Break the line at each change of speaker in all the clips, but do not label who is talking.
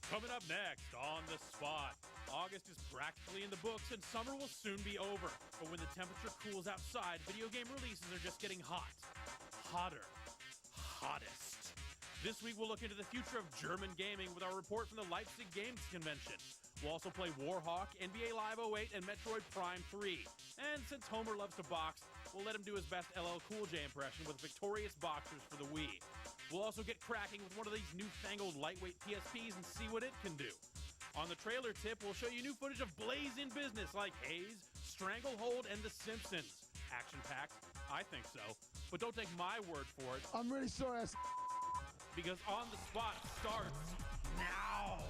Coming up next on The Spot. August is practically in the books and summer will soon be over. But when the temperature cools outside, video game releases are just getting hot. Hotter. Hottest. This week we'll look into the future of German gaming with our report from the Leipzig Games Convention. We'll also play Warhawk, NBA Live 08, and Metroid Prime 3. And since Homer loves to box, we'll let him do his best LL Cool J impression with Victorious Boxers for the Wii. We'll also get cracking with one of these newfangled lightweight PSPs and see what it can do. On the trailer tip, we'll show you new footage of Blaze in Business like Haze, Stranglehold, and The Simpsons. Action-packed? I think so. But don't take my word for it.
I'm really sorry.
Because On the Spot starts now.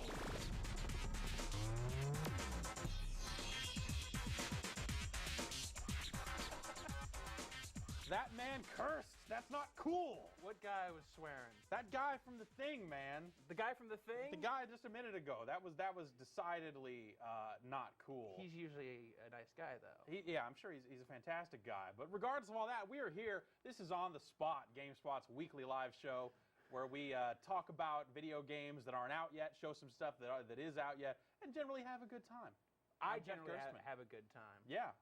That man cursed. That's not cool.
What guy was swearing?
That guy from The Thing, man.
The guy from The Thing?
The guy just a minute ago. That was decidedly not cool.
He's usually a nice guy, though.
Yeah, I'm sure he's a fantastic guy. But regardless of all that, we are here. This is On the Spot, GameSpot's weekly live show, where we talk about video games that aren't out yet, show some stuff that is out yet, and generally have a good time.
I generally have a good time.
Yeah.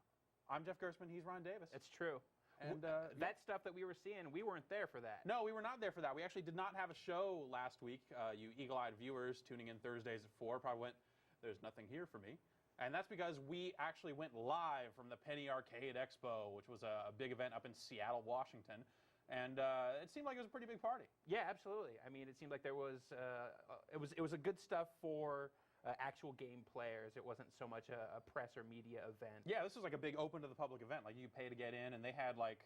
I'm Jeff Gerstmann. He's Ron Davis.
It's true.
And
that stuff that we were seeing, we weren't there for that.
No, we were not there for that. We actually did not have a show last week. You eagle-eyed viewers tuning in Thursdays at 4 probably went, there's nothing here for me. And that's because we actually went live from the Penny Arcade Expo, which was a big event up in Seattle, Washington. And it seemed like it was a pretty big party.
Yeah, absolutely. I mean, it seemed like there was, it was a good stuff for actual game players. It wasn't so much a press or media event.
Yeah, this was like a big open to the public event. Like you pay to get in, and they had like,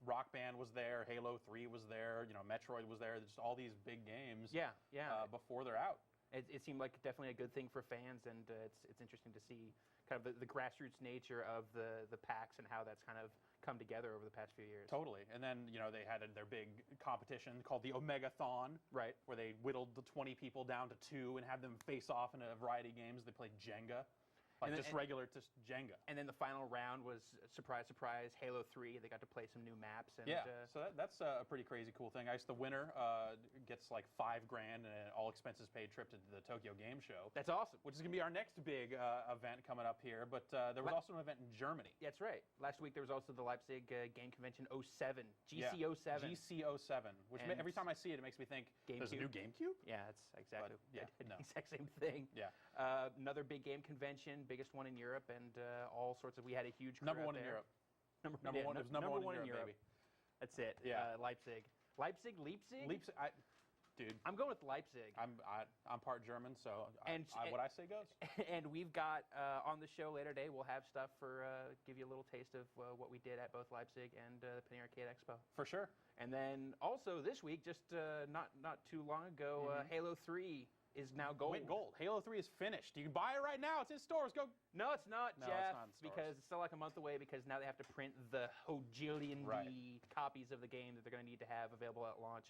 Rock Band was there, Halo 3 was there, Metroid was there. Just all these big games.
Yeah, yeah.
Before they're out.
It seemed like definitely a good thing for fans, and it's interesting to see kind of the grassroots nature of the PAX and how that's kind of come together over the past few years.
Totally. And then, they had their big competition called the Omegathon.
Right.
Where they whittled the 20 people down to 2 and had them face off in a variety of games. They played Jenga. Regular Jenga.
And then the final round was, surprise, surprise, Halo 3. They got to play some new maps. And,
yeah, so that's a pretty crazy cool thing. I guess the winner gets like $5,000 and an all expenses paid trip to the Tokyo Game Show.
That's awesome.
Which is going to be our next big event coming up here. But there was also an event in Germany.
That's right. Last week there was also the Leipzig Game Convention 07, GC07.
GC07, which every time I see it, it makes me think, there's a new GameCube?
Yeah, that's exactly
the
exact same thing.
Yeah.
Another big game convention, biggest one in Europe, and all sorts of. We had a huge crowd
number one
there.
in Europe.
Number
one in Europe, baby.
That's it.
Yeah.
Leipzig. Leipzig.
Dude,
I'm going with Leipzig.
I'm part German, so what I say goes.
And we've got on the show later today, we'll have stuff for give you a little taste of what we did at both Leipzig and the Penny Arcade Expo.
For sure.
And then also this week, just not too long ago, Halo 3 is now gold.
Went gold. Halo 3 is finished. You can buy it right now. It's in stores. Go.
No, it's not,
no,
Jeff.
It's not in stores.
Because it's still like a month away. Because now they have to print the hojillion copies of the game that they're going to need to have available at launch.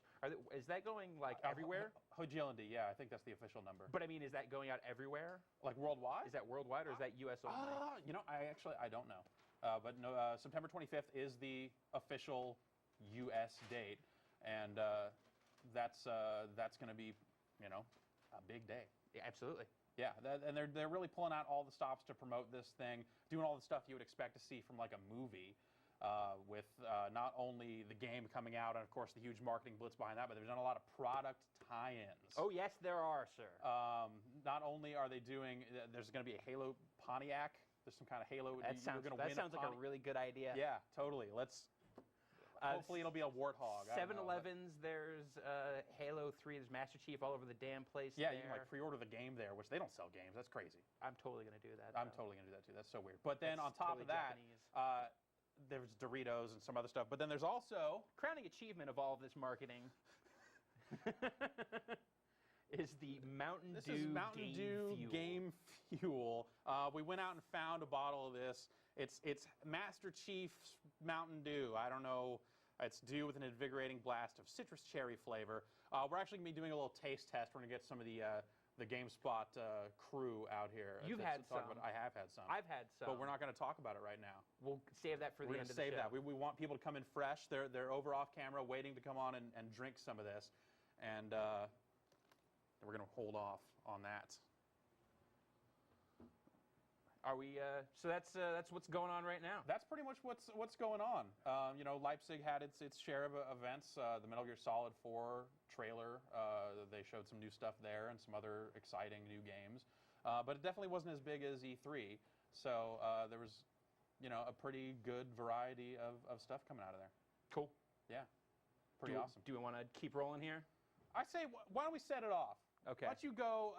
Is that going like everywhere?
Hojillion, yeah. I think that's the official number.
But I mean, is that going out everywhere?
Like worldwide?
Is that worldwide or is that U.S. only?
I don't know. But no, September 25th is the official U.S. date, and that's going to be, a big day.
Yeah, absolutely.
Yeah, and they're really pulling out all the stops to promote this thing, doing all the stuff you would expect to see from like a movie, with not only the game coming out and of course the huge marketing blitz behind that, but they've done a lot of product tie-ins.
Oh yes, there are, sir.
Not only are they doing, there's going to be a Halo Pontiac. There's some kind of Halo.
That sounds like a really good idea.
Yeah, totally. Hopefully it'll be a Warthog.
7-Elevens, there's Halo 3, there's Master Chief all over the damn place.
Yeah, you can like pre-order the game there, which they don't sell games. That's crazy.
I'm totally going to do that.
I'm totally going to do that too. That's so weird. But then on top of that, there's Doritos and some other stuff. But then there's also...
crowning achievement of all of this marketing is the Mountain Dew
Game Fuel. We went out and found a bottle of this. It's Master Chief's Mountain Dew. I don't know. It's dew with an invigorating blast of citrus cherry flavor. We're actually going to be doing a little taste test. We're going to get some of the GameSpot crew out here.
You've had some.
I have had some.
I've had some.
But we're not going to talk about it right now.
We'll save that for the end of the show.
We're going to save that. We want people to come in fresh. They're over off camera waiting to come on and drink some of this. And we're going to hold off
on that.
Are we? So that's what's going on right now.
That's pretty much what's going on. You know, Leipzig had its share of events. The Metal Gear Solid 4 trailer. They showed some new stuff there and some other exciting new games. But it definitely wasn't as big as E3. So there was, you know, a pretty good variety of stuff coming out of there.
Cool.
Yeah. Pretty awesome.
Do we want to keep rolling here?
I say, why don't we set it off?
Okay.
Why don't you go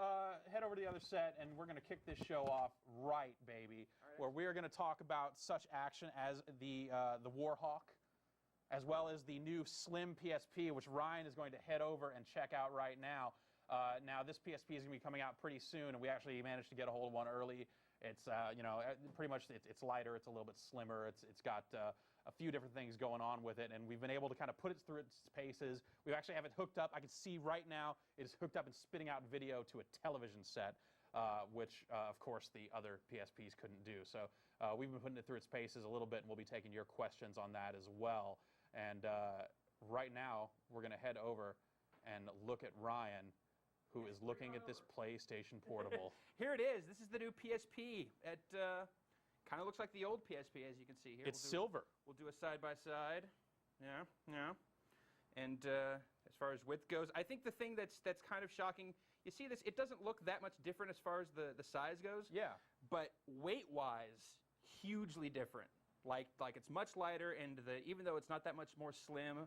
head over to the other set, and we're going to kick this show off right, baby, where we are going to talk about such action as the Warhawk, as well as the new Slim PSP, which Ryan is going to head over and check out right now. Now, this PSP is going to be coming out pretty soon, and we actually managed to get a hold of one early. It's you know, pretty much it's lighter, it's a little bit slimmer, it's got a few different things going on with it, and we've been able to kind of put it through its paces. We actually have it hooked up. I can see right now it is hooked up and spitting out video to a television set, which, of course, the other PSPs couldn't do. So we've been putting it through its paces a little bit, and we'll be taking your questions on that as well. And right now, we're going to head over and look at Ryan, who is looking at this PlayStation Portable.
Here it is. This is the new PSP. It kind of looks like the old PSP, as you can see here.
It's silver.
We'll do a side-by-side. Yeah, yeah. And as far as width goes, I think the thing that's kind of shocking, you see this, it doesn't look that much different as far as the size goes.
Yeah.
But weight-wise, hugely different. Like it's much lighter, and even though it's not that much more slim,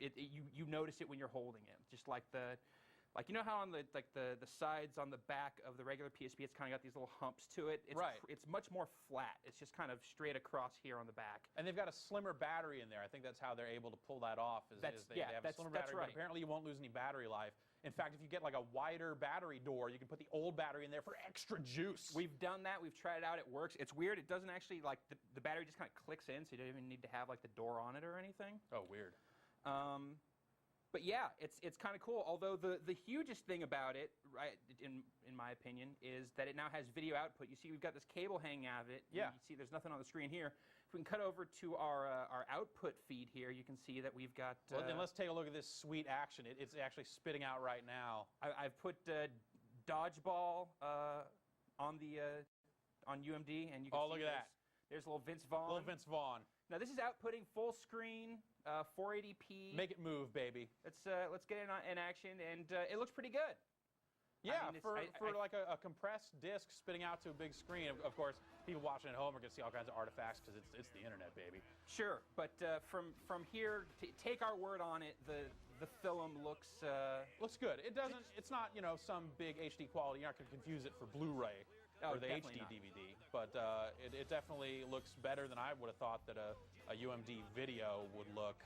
you notice it when you're holding it. Just like you know how on the sides on the back of the regular PSP, it's kind of got these little humps to it. It's much more flat. It's just kind of straight across here on the back.
And they've got a slimmer battery in there. I think that's how they're able to pull that off. They have a slimmer battery,
right.
But apparently you won't lose any battery life. In fact, if you get like a wider battery door, you can put the old battery in there for extra juice.
We've done that. We've tried it out. It works. It's weird. It doesn't actually, like, the battery just kind of clicks in, so you don't even need to have like the door on it or anything.
Oh, weird.
But yeah, it's kind of cool. Although the hugest thing about it, right, in my opinion, is that it now has video output. You see, we've got this cable hanging out of it.
Yeah.
You see, there's nothing on the screen here. If we can cut over to our output feed here, you can see that we've got.
Well, then let's take a look at this sweet action. It's actually spitting out right now.
I've put dodgeball on UMD, and you can see
look at that.
There's a little Vince Vaughn.
Little Vince Vaughn.
Now this is outputting full screen, 480p.
Make it move, baby.
Let's get in action, and it looks pretty good.
Yeah,
I mean,
for like a compressed disc spitting out to a big screen. Of course, people watching at home are going to see all kinds of artifacts because it's the internet, baby.
Sure, but from here, take our word on it. The film looks
good. It doesn't. It's not some big HD quality. You're not going to confuse it for Blu-ray or the HD
not.
DVD. But it definitely looks better than I would have thought that a UMD video would look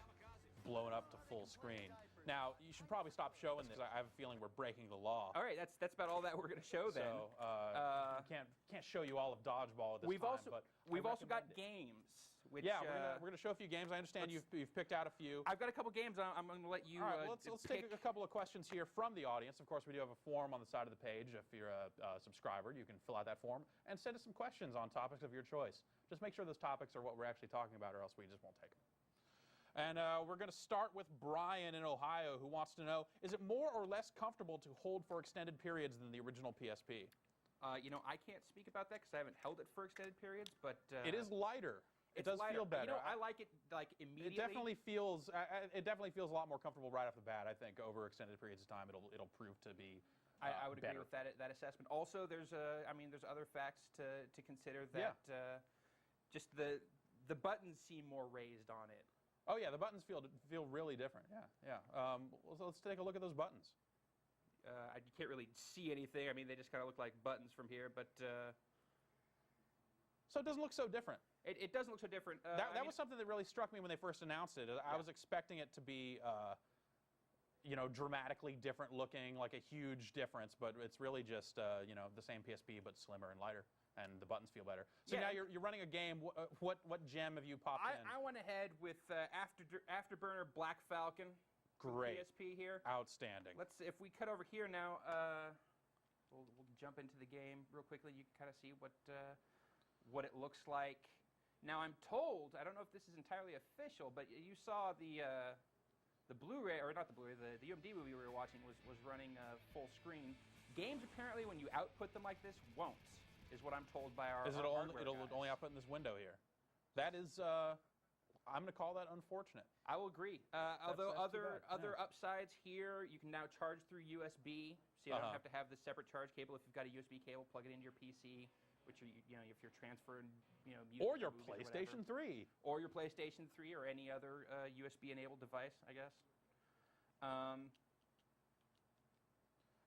blown up to full screen. Now, you should probably stop showing this. I have a feeling we're breaking the law.
All right, that's about all that we're going to show then.
So can't show you all of Dodgeball at this time.
We've also got games. Which,
yeah, we're gonna show a few games. I understand you've picked out a few.
I've got a couple games. I'm going to let you.
All right, let's take a couple of questions here from the audience. Of course, we do have a form on the side of the page. If you're a subscriber, you can fill out that form and send us some questions on topics of your choice. Just make sure those topics are what we're actually talking about, or else we just won't take them. And we're going to start with Brian in Ohio, who wants to know, is it more or less comfortable to hold for extended periods than the original PSP?
I can't speak about that because I haven't held it for extended periods, but...
it is lighter. It does feel better.
I like it immediately.
It definitely feels a lot more comfortable right off the bat. I think over extended periods of time, it'll prove to be
I would
better.
agree with that assessment. Also, there's other facts to consider that just the buttons seem more raised on it.
Oh yeah, the buttons feel really different. Yeah. Let's take a look at those buttons.
You can't really see anything. I mean, they just kind of look like buttons from here, but.
So it doesn't look so different.
It doesn't look so different.
That was something that really struck me when they first announced it. I was expecting it to be, dramatically different looking, like a huge difference, but it's really just, the same PSP but slimmer and lighter, and the buttons feel better. So now you're running a game. What gem have you popped in?
I went ahead with Afterburner Black Falcon.
Great.
PSP here.
Outstanding.
If we cut over here now, we'll jump into the game real quickly. You can kind of see what it looks like. Now I'm told, I don't know if this is entirely official, but you saw the the Blu-ray, or not the Blu-ray, the UMD movie we were watching was running full screen. Games apparently, when you output them like this, won't, is what I'm told by our hardware guys.
It'll only output in this window here. That is, I'm going to call that unfortunate.
I will agree. Although
that's
other upsides here, you can now charge through USB, so you don't have to have the separate charge cable. If you've got a USB cable, plug it into your PC, which are, if you're transferring, music
or your
movies
PlayStation 3,
or your PlayStation 3, or any other USB-enabled device, I guess.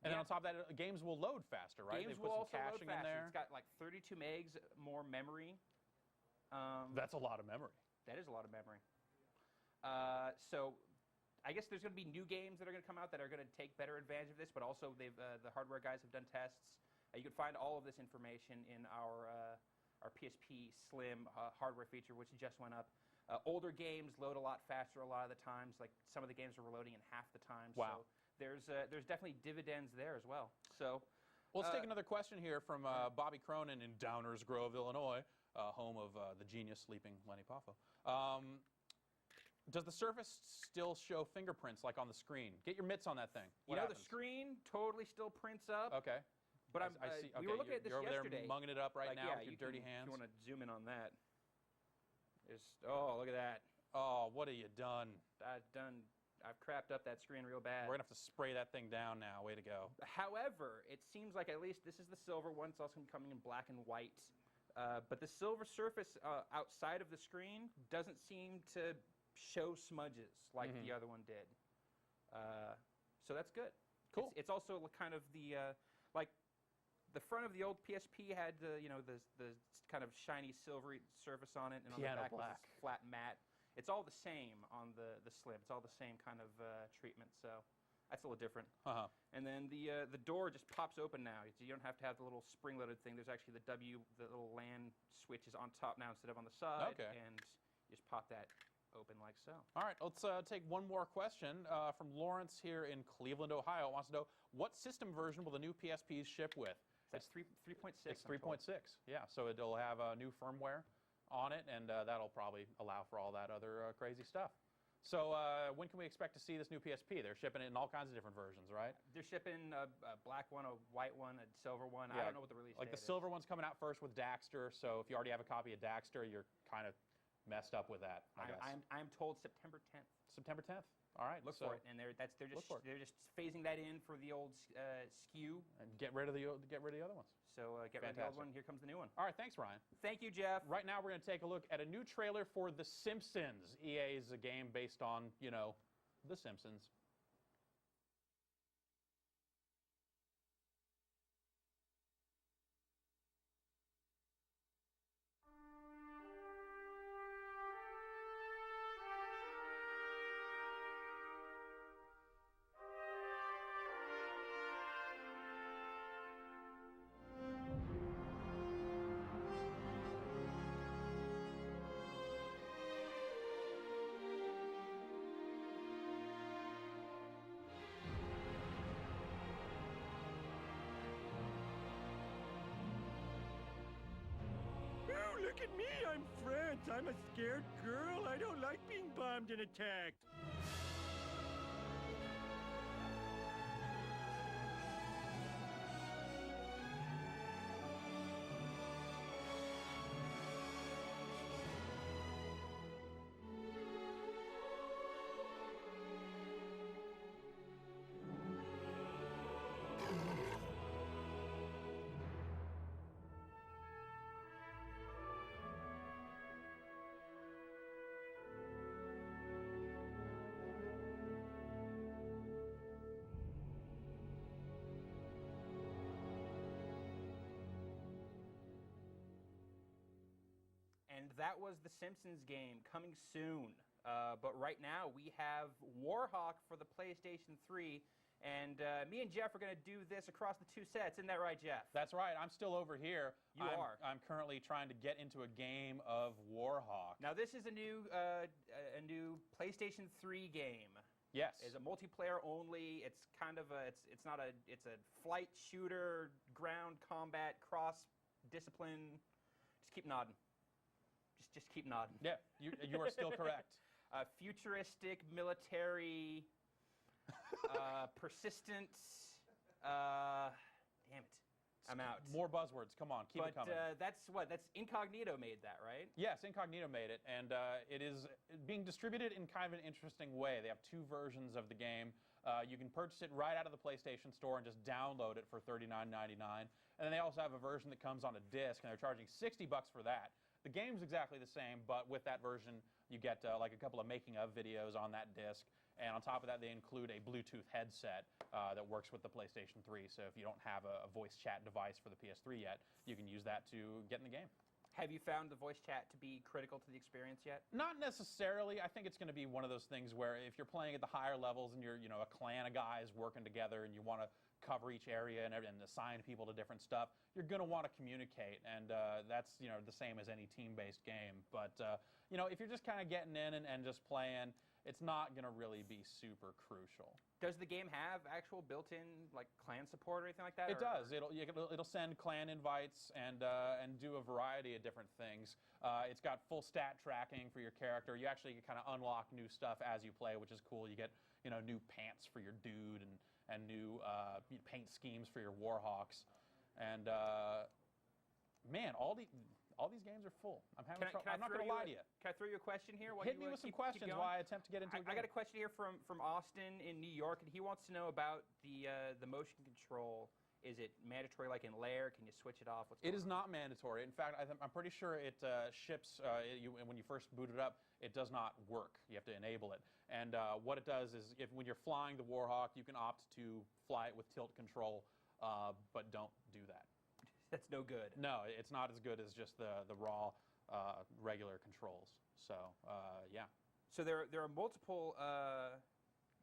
And then on top of that, games will load faster, right?
Games
they put
will
some
also
caching
load faster.
in there.
It's got like 32 megs more memory.
That's a lot of memory.
That is a lot of memory. So I guess there's going to be new games that are going to come out that are going to take better advantage of this, but also the hardware guys have done tests. You can find all of this information in our PSP Slim hardware feature, which just went up. Older games load a lot faster a lot of the times. Like some of the games are loading in half the time.
Wow.
So there's definitely dividends there as well. So
let's take another question here from Bobby Cronin in Downers Grove, Illinois, home of the genius sleeping Lenny Poffo. Does the Surface still show fingerprints like on the screen? Get your mitts on that thing. What happens?
The screen totally still prints up.
Okay.
But
I see. Okay,
we were looking at this
you're over
yesterday.
there munging it up right now with
you
your dirty hands.
If you want to zoom in on that. Oh, look at that.
Oh, what have you done?
I've crapped up that screen real bad.
We're going to have to spray that thing down now. Way to go.
However, it seems like at least this is the silver one. It's also coming in black and white. But the silver surface outside of the screen doesn't seem to show smudges like the other one did. So that's good.
Cool.
It's also kind of the like the front of the old PSP had the kind of shiny silvery surface on it, and
Piano
on the back
black.
was this flat matte. It's all the same on the Slim. It's all the same kind of treatment. So that's a little different. And then the door just pops open now. You don't have to have the little spring-loaded thing. There's actually the little LAN switch is on top now instead of on the side.
Okay.
And you just pop that open like so.
All right, let's take one more question from Lawrence here in Cleveland, Ohio. Wants to know, what system version will the new PSPs ship with?
That's 3.6.
It's 3.6, yeah. So it'll have a new firmware on it, and that'll probably allow for all that other crazy stuff. So when can we expect to see this new PSP? They're shipping it in all kinds of different versions, right?
They're shipping a black one, a white one, a silver one.
Yeah.
I don't know what the release date
the silver one's coming out first with Daxter, so if you already have a copy of Daxter, you're kind of messed up with that, I guess.
I'm told September 10th.
September 10th. All right.
Look for it, and they're just phasing that in for the old SKU.
And get rid of the other ones.
So get rid of the old one. Here comes the new one.
All right. Thanks, Ryan.
Thank you, Jeff.
Right now, we're going to take a look at a new trailer for The Simpsons. EA is a game based on, The Simpsons.
Look at me, I'm France. I'm a scared girl. I don't like being bombed and attacked.
And that was the Simpsons game coming soon. But right now we have Warhawk for the PlayStation 3. And me and Jeff are going to do this across the two sets. Isn't that right, Jeff?
That's right. I'm still over here.
You are.
I'm currently trying to get into a game of Warhawk.
Now this is a new PlayStation 3 game.
Yes.
It's a multiplayer only. It's kind of it's a flight shooter, ground combat, cross discipline. Just keep nodding. Just keep nodding.
Yeah, you are still correct.
Futuristic, military, persistent. Damn it. I'm out.
More buzzwords. Come on, keep it coming.
That's Incognito made that, right?
Yes, Incognito made it, and it is being distributed in kind of an interesting way. They have 2 versions of the game. You can purchase it right out of the PlayStation Store and just download it for $39.99. And then they also have a version that comes on a disc, and they're charging $60 for that. The game's exactly the same, but with that version, you get like a couple of making-of videos on that disc. And on top of that, they include a Bluetooth headset that works with the PlayStation 3. So if you don't have a voice chat device for the PS3 yet, you can use that to get in the game.
Have you found the voice chat to be critical to the experience yet?
Not necessarily. I think it's going to be one of those things where if you're playing at the higher levels and you're a clan of guys working together and you want to cover each area and assign people to different stuff, you're going to want to communicate, and that's the same as any team-based game. But if you're just kind of getting in and just playing, it's not going to really be super crucial.
Does the game have actual built-in like clan support or anything like that?
It does. It'll send clan invites and do a variety of different things. It's got full stat tracking for your character. You actually kind of unlock new stuff as you play, which is cool. You get new pants for your dude and new paint schemes for your Warhawks. And man, all these games are full. I'm having trouble. I'm not going to lie to you.
Can I throw you a question here?
Hit me with some questions while I attempt to get into a game.
I got a question here from Austin in New York, and he wants to know about the motion control. Is it mandatory like in Lair? Can you switch it off?
It is not mandatory. In fact, I'm pretty sure it ships, when you first boot it up, it does not work. You have to enable it. And what it does is when you're flying the Warhawk, you can opt to fly it with tilt control, but don't do that.
That's no good.
No, it's not as good as just the raw regular controls. So yeah.
So there are multiple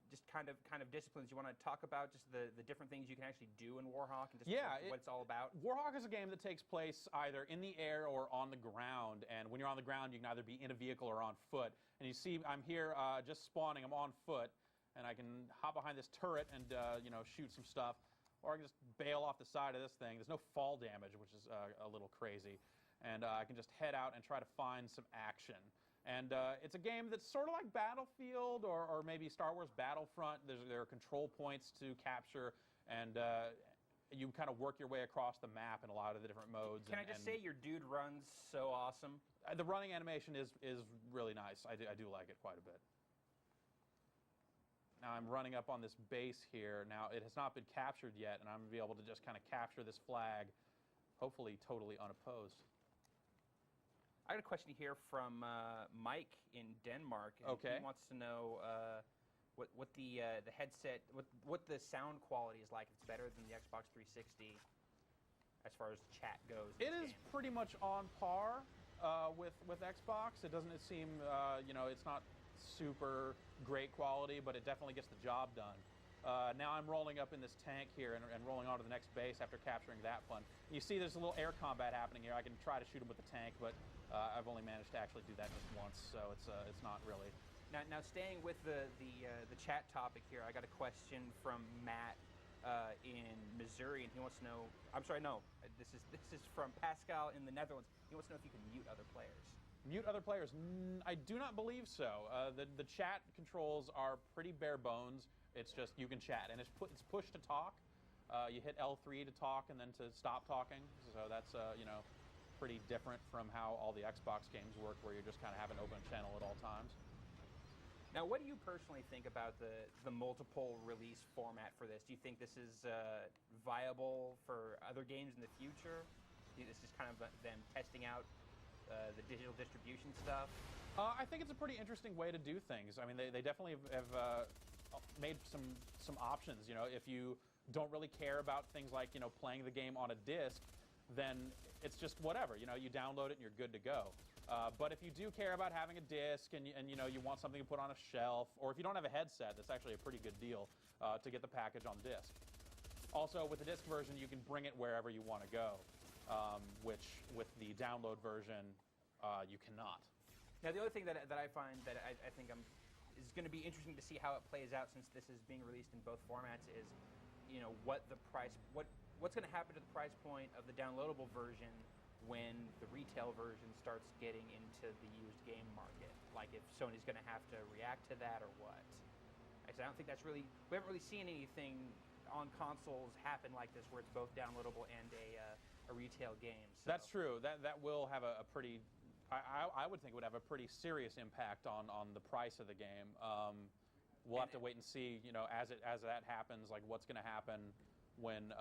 just kind of disciplines you want to talk about, just the different things you can actually do in Warhawk and just what it's all about.
Warhawk is a game that takes place either in the air or on the ground, and when you're on the ground, you can either be in a vehicle or on foot. And you see, I'm here just spawning. I'm on foot, and I can hop behind this turret and shoot some stuff. Or I can just bail off the side of this thing. There's no fall damage, which is a little crazy. And I can just head out and try to find some action. And it's a game that's sort of like Battlefield or maybe Star Wars Battlefront. There are control points to capture, and you kind of work your way across the map in a lot of the different modes.
Can I just say your dude runs so awesome?
The running animation is really nice. I do like it quite a bit. Now I'm running up on this base here. Now it has not been captured yet, and I'm going to be able to just kind of capture this flag, hopefully totally unopposed.
I got a question here from Mike in Denmark.
Okay.
He wants to know what the headset, what the sound quality is like. If it's better than the Xbox 360 as far as chat goes.
It is pretty much on par with Xbox. It doesn't seem, it's not super great quality, but it definitely gets the job done. Now I'm rolling up in this tank here and rolling onto the next base after capturing that one. You see there's a little air combat happening here. I can try to shoot him with the tank, but I've only managed to actually do that just once, so it's not really.
Now staying with the chat topic here, I got a question from Matt in Missouri, and he wants to know. I'm sorry, no, this is from Pascal in the Netherlands. He wants to know if you can mute other players.
Mute other players? I do not believe so. The chat controls are pretty bare bones. It's just you can chat, and it's push to talk. You hit L3 to talk and then to stop talking. So that's pretty different from how all the Xbox games work, where you're just kind of have an open channel at all times.
Now, what do you personally think about the multiple release format for this? Do you think this is viable for other games in the future? Do you think this is kind of them testing out the digital distribution stuff?
I think it's a pretty interesting way to do things. I mean, they definitely have made some options. If you don't really care about things like playing the game on a disc, then it's just whatever. You download it and you're good to go. But if you do care about having a disc and you want something to put on a shelf, or if you don't have a headset, that's actually a pretty good deal to get the package on disc. Also, with the disc version, you can bring it wherever you want to go. Which with the download version, you cannot.
Now, the other thing that I find that I think is going to be interesting to see how it plays out, since this is being released in both formats, is what's going to happen to the price point of the downloadable version when the retail version starts getting into the used game market. Like if Sony's going to have to react to that or what. I don't think that's really, we haven't really seen anything on consoles happen like this where it's both downloadable and a retail game. So.
That's true. That will have a pretty, I would think it would have a pretty serious impact on the price of the game. We'll have to wait and see, you know, as that happens, like what's going to happen when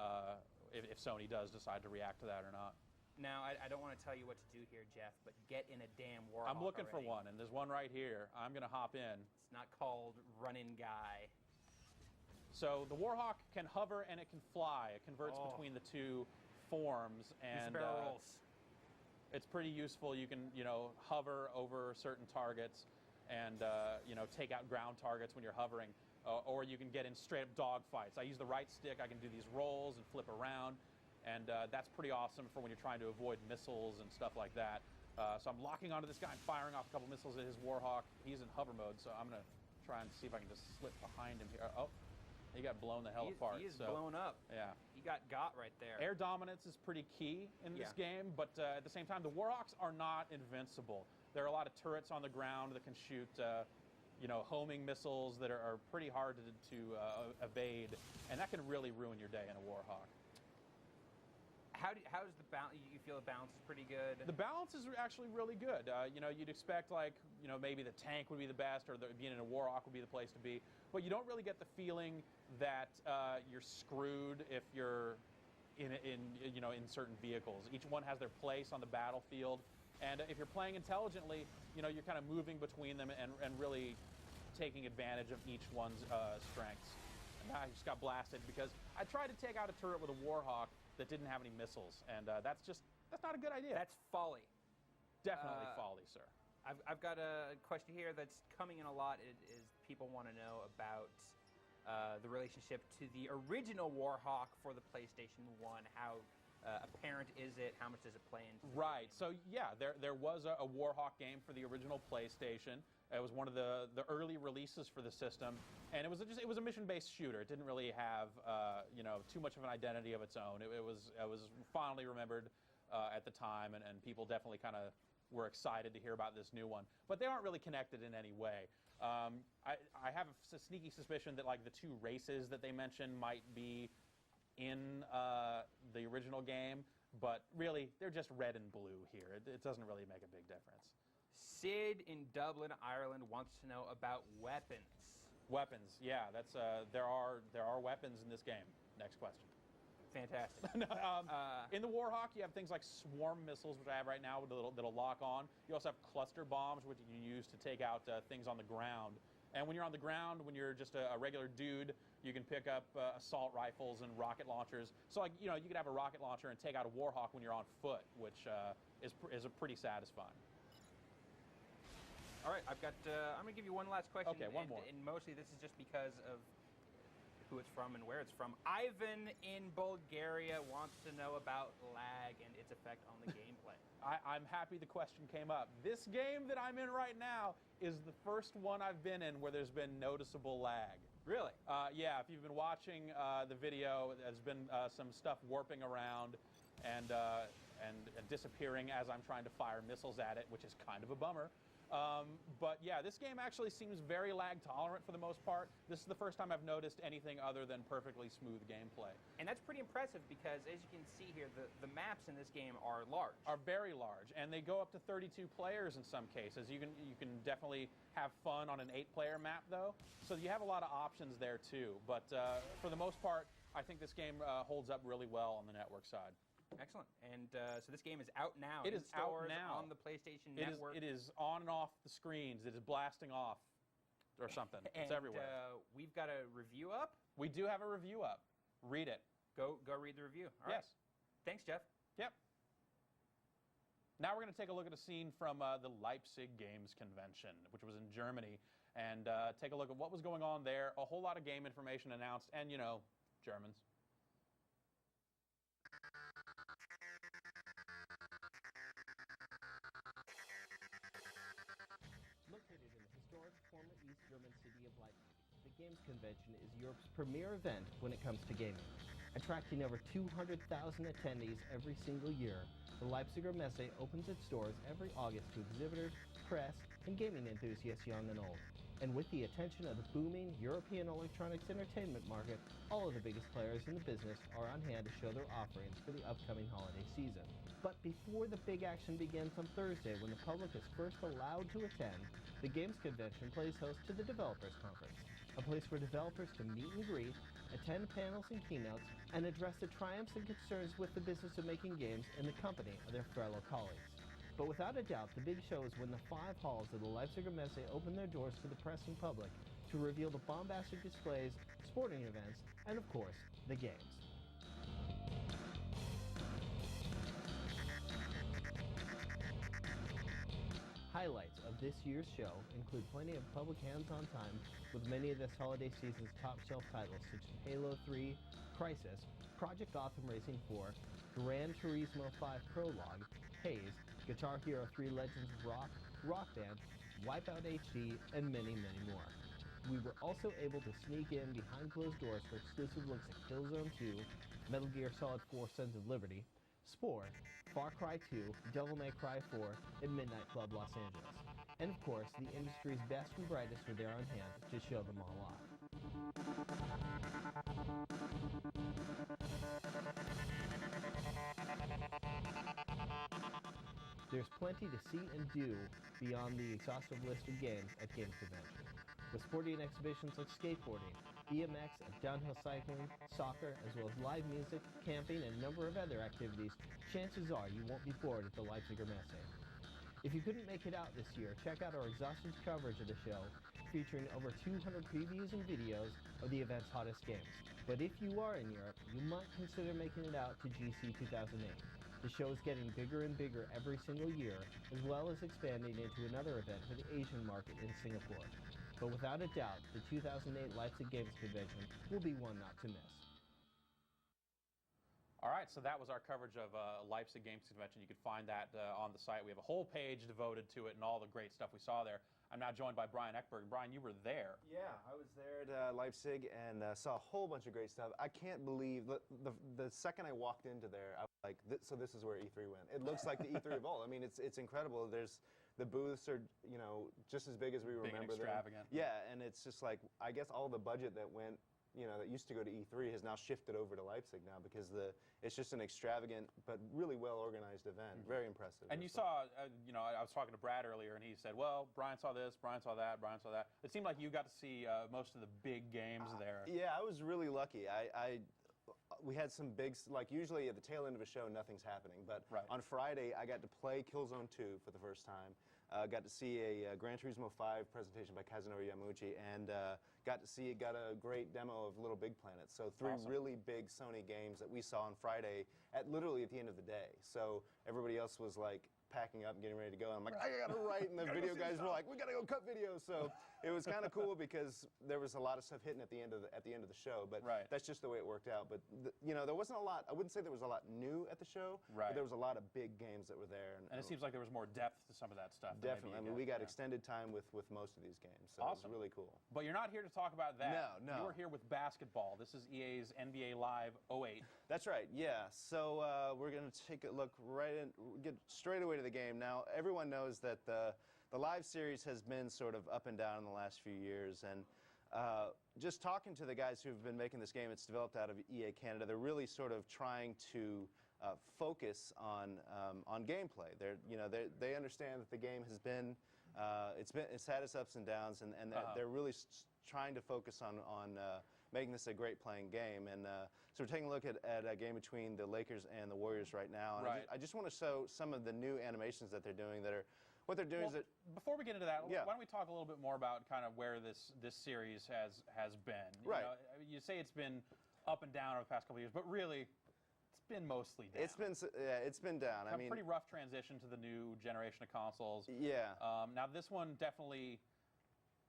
if Sony does decide to react to that or not.
Now, I don't want to tell you what to do here, Jeff, but get in a damn Warhawk
I'm looking
already.
for one, and there's one right here. I'm going to hop in.
It's not called Run-In Guy.
So the Warhawk can hover and it can fly. It converts between the two forms, and it's pretty useful. You can, you know, hover over certain targets and you know, take out ground targets when you're hovering, or you can get in straight up dog fights. I use the right stick. I can do these rolls and flip around. And that's pretty awesome for when you're trying to avoid missiles and stuff like that. So I'm locking onto this guy and firing off a couple missiles at his Warhawk. He's in hover mode, so I'm going to try and see if I can just slip behind him here. Oh, he got blown the hell apart.
He is blown up.
Yeah.
He got right there.
Air dominance is pretty key in this game, but at the same time, the Warhawks are not invincible. There are a lot of turrets on the ground that can shoot you know, homing missiles that are pretty hard to evade, and that can really ruin your day in a Warhawk.
How's the balance? You feel the balance is pretty good?
The balance is actually really good. You know, you'd expect like, you know, maybe the tank would be the best, or being in a Warhawk would be the place to be, but you don't really get the feeling that you're screwed if you're in you know, in certain vehicles. Each one has their place on the battlefield, and if you're playing intelligently, you know, you're kind of moving between them and really taking advantage of each one's strengths. And I just got blasted because I tried to take out a turret with a Warhawk that didn't have any missiles, and that's not a good idea.
That's folly.
Definitely folly, sir.
I've got a question here that's coming in a lot. Is people want to know about the relationship to the original Warhawk for the PlayStation 1. How apparent is it? How much does it play into?
Right. So yeah, there was a Warhawk game for the original PlayStation. It was one of the early releases for the system, and it was a mission-based shooter. It didn't really have you know, too much of an identity of its own. It was fondly remembered at the time, and people definitely kind of were excited to hear about this new one. But they aren't really connected in any way. I have a sneaky suspicion that like the two races that they mentioned might be in the original game, but really they're just red and blue here. It doesn't really make a big difference.
Sid in Dublin, Ireland wants to know about weapons.
Weapons, yeah, that's there are weapons in this game. Next question.
Fantastic.
In the Warhawk, you have things like swarm missiles, which I have right now, that'll lock on. You also have cluster bombs, which you can use to take out things on the ground. And when you're on the ground, when you're just a regular dude, you can pick up assault rifles and rocket launchers. So, like, you know, you could have a rocket launcher and take out a Warhawk when you're on foot, which is pretty satisfying.
All right, I'm going to give you one last question.
Okay, one more.
And mostly this is just because of who it's from and where it's from. Ivan in Bulgaria wants to know about lag and its effect on the gameplay.
I'm happy the question came up. This game that I'm in right now is the first one I've been in where there's been noticeable lag.
Really?
Yeah, if you've been watching the video, there's been some stuff warping around and disappearing as I'm trying to fire missiles at it, which is kind of a bummer. But yeah, this game actually seems very lag tolerant for the most part. This is the first time I've noticed anything other than perfectly smooth gameplay.
And that's pretty impressive because, as you can see here, the maps in this game are large.
Are very large, and they go up to 32 players in some cases. You can definitely have fun on an 8-player map, though. So you have a lot of options there, too. But for the most part, I think this game holds up really well on the network side.
Excellent. And so this game is out now.
It is out now
on the PlayStation Network.
It is on and off the screens. It is blasting off or something. It's everywhere.
We've got a review up.
We do have a review up. Read it.
Go read the review. All right.
Yes.
Thanks, Jeff.
Yep. Now we're going to take a look at a scene from the Leipzig Games Convention, which was in Germany, and take a look at what was going on there. A whole lot of game information announced, and, you know, Germans.
Located in the historic former East German city of Leipzig, the Games Convention is Europe's premier event when it comes to gaming. Attracting over 200,000 attendees every single year, the Leipziger Messe opens its doors every August to exhibitors, press, and gaming enthusiasts young and old. And with the attention of the booming European electronics entertainment market, all of the biggest players in the business are on hand to show their offerings for the upcoming holiday season. But before the big action begins on Thursday, when the public is first allowed to attend, the Games Convention plays host to the Developers Conference, a place for developers to meet and greet, attend panels and keynotes, and address the triumphs and concerns with the business of making games in the company of their fellow colleagues. But without a doubt, the big show is when the 5 halls of the Leipziger Messe open their doors to the press and public to reveal the bombastic displays, sporting events, and of course, the games. Highlights of this year's show include plenty of public hands-on time with many of this holiday season's top-shelf titles such as Halo 3, Crysis, Project Gotham Racing 4, Gran Turismo 5 Prologue, Haze, Guitar Hero 3 Legends of Rock, Rock Band, Wipeout HD, and many, many more. We were also able to sneak in behind closed doors for exclusive looks at Killzone 2, Metal Gear Solid 4 Sons of Liberty, Spore, Far Cry 2, Devil May Cry 4, and Midnight Club Los Angeles. And of course, the industry's best and brightest were there on hand to show them all off. There's plenty to see and do beyond the exhaustive list of games at Games Convention. With sporting exhibitions like skateboarding, BMX, and downhill cycling, soccer, as well as live music, camping, and a number of other activities, chances are you won't be bored at the Leipziger Messe. If you couldn't make it out this year, check out our exhaustive coverage of the show, featuring over 200 previews and videos of the event's hottest games. But if you are in Europe, you might consider making it out to GC 2008. The show is getting bigger and bigger every single year, as well as expanding into another event for the Asian market in Singapore. But without a doubt, the 2008 Leipzig Games Convention will be one not to miss.
All right, so that was our coverage of Leipzig Games Convention. You can find that on the site. We have a whole page devoted to it and all the great stuff we saw there. I'm now joined by Brian Eckberg. Brian, you were there.
Yeah, I was there at Leipzig and saw a whole bunch of great stuff. I can't believe the second I walked into there, I was like, so this is where E3 went. It looks like the E3 of old. I mean, it's incredible. The booths are, you know, just as big as we remember them.
Big and extravagant.
Yeah, and it's just like, I guess all the budget that went, you know, that used to go to E3 has now shifted over to Leipzig now because it's just an extravagant but really well-organized event. Very impressive.
And you saw, you know, I was talking to Brad earlier, and he said, well, Brian saw this, Brian saw that, Brian saw that. It seemed like you got to see most of the big games there.
Yeah, I was really lucky. We had some big, like usually at the tail end of a show, nothing's happening. But on Friday, I got to play Killzone 2 for the first time. Got to see a Gran Turismo 5 presentation by Kazunori Yamauchi, and got a great demo of Little Big Planet. So 3 really big Sony games that we saw on Friday literally at the end of the day. So everybody else was like packing up and getting ready to go. And I'm like, I gotta write, and the video guys were like, we gotta go cut videos. So it was kind of cool because there was a lot of stuff hitting at the end of the show. But that's just the way it worked out. But you know, there wasn't a lot. I wouldn't say there was a lot new at the show. But there was a lot of big games that were there.
And it seems like there was more depth to some of that stuff.
Definitely. I mean, we got extended time with most of these games. So it was really cool.
But you're not here to talk about that.
No.
You're here with basketball. This is EA's NBA Live 08.
That's right, yeah. So we're going to take a look get straight away to the game. Now, everyone knows that the Live series has been sort of up and down in the last few years. And just talking to the guys who've been making this game, it's developed out of EA Canada, they're really sort of trying to focus on gameplay. They understand that the game has been, it's had its ups and downs, and they're really trying to focus on making this a great playing game. And so we're taking a look at a game between the Lakers and the Warriors right now. And I just want to show some of the new animations that they're doing that are, what they're doing is that...
Before we get into that, why don't we talk a little bit more about kind of where this series has been. You know, you say it's been up and down over the past couple of years, but really, it's been mostly down.
It's been down. I mean,
pretty rough transition to the new generation of consoles.
Yeah.
Now this one definitely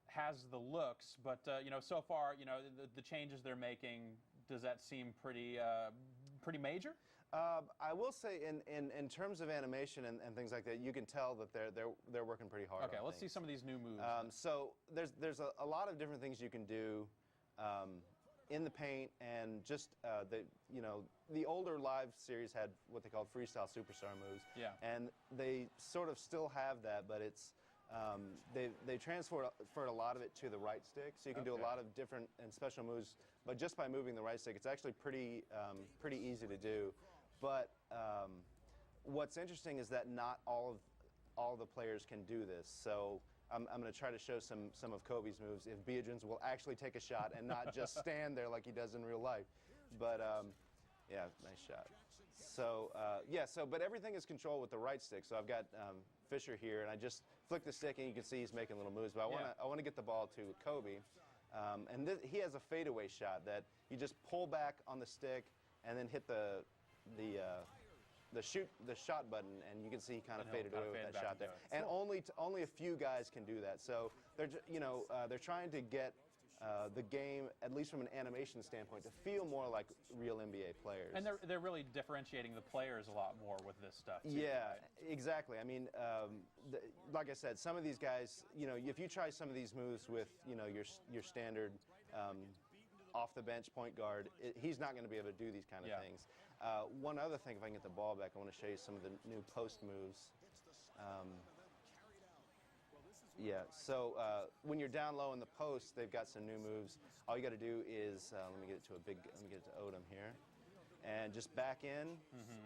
has the looks, but you know, so far, you know, the changes they're making, does that seem pretty major?
I will say, in terms of animation and things like that, you can tell that they're working pretty hard.
Okay, let's see some of these new moves.
So there's a lot of different things you can do in the paint, and just the older live series had what they called freestyle superstar moves.
Yeah.
And they sort of still have that, but it's they transferred a lot of it to the right stick, so you can do a lot of different and special moves. But just by moving the right stick, it's actually pretty easy to do. But what's interesting is that not all the players can do this. So I'm going to try to show some of Kobe's moves. If Biedrins will actually take a shot and not just stand there like he does in real life. But yeah, nice shot. So but everything is controlled with the right stick. So I've got Fisher here, and I just flick the stick, and you can see he's making little moves. But I want to get the ball to Kobe, and he has a fadeaway shot that you just pull back on the stick and then hit the shot button, and you can see he kind of faded away with that shot there. And only a few guys can do that. So they're trying to get the game, at least from an animation standpoint, to feel more like real NBA players.
And they're really differentiating the players a lot more with this stuff too,
yeah,
right?
exactly. I mean, like I said, some of these guys, if you try some of these moves with your standard off the bench point guard, he's not going to be able to do these kind of things. One other thing, if I can get the ball back, I want to show you some of the new post moves. So when you're down low in the post, they've got some new moves. All you got to do is let me get it to Odom here, and just back in,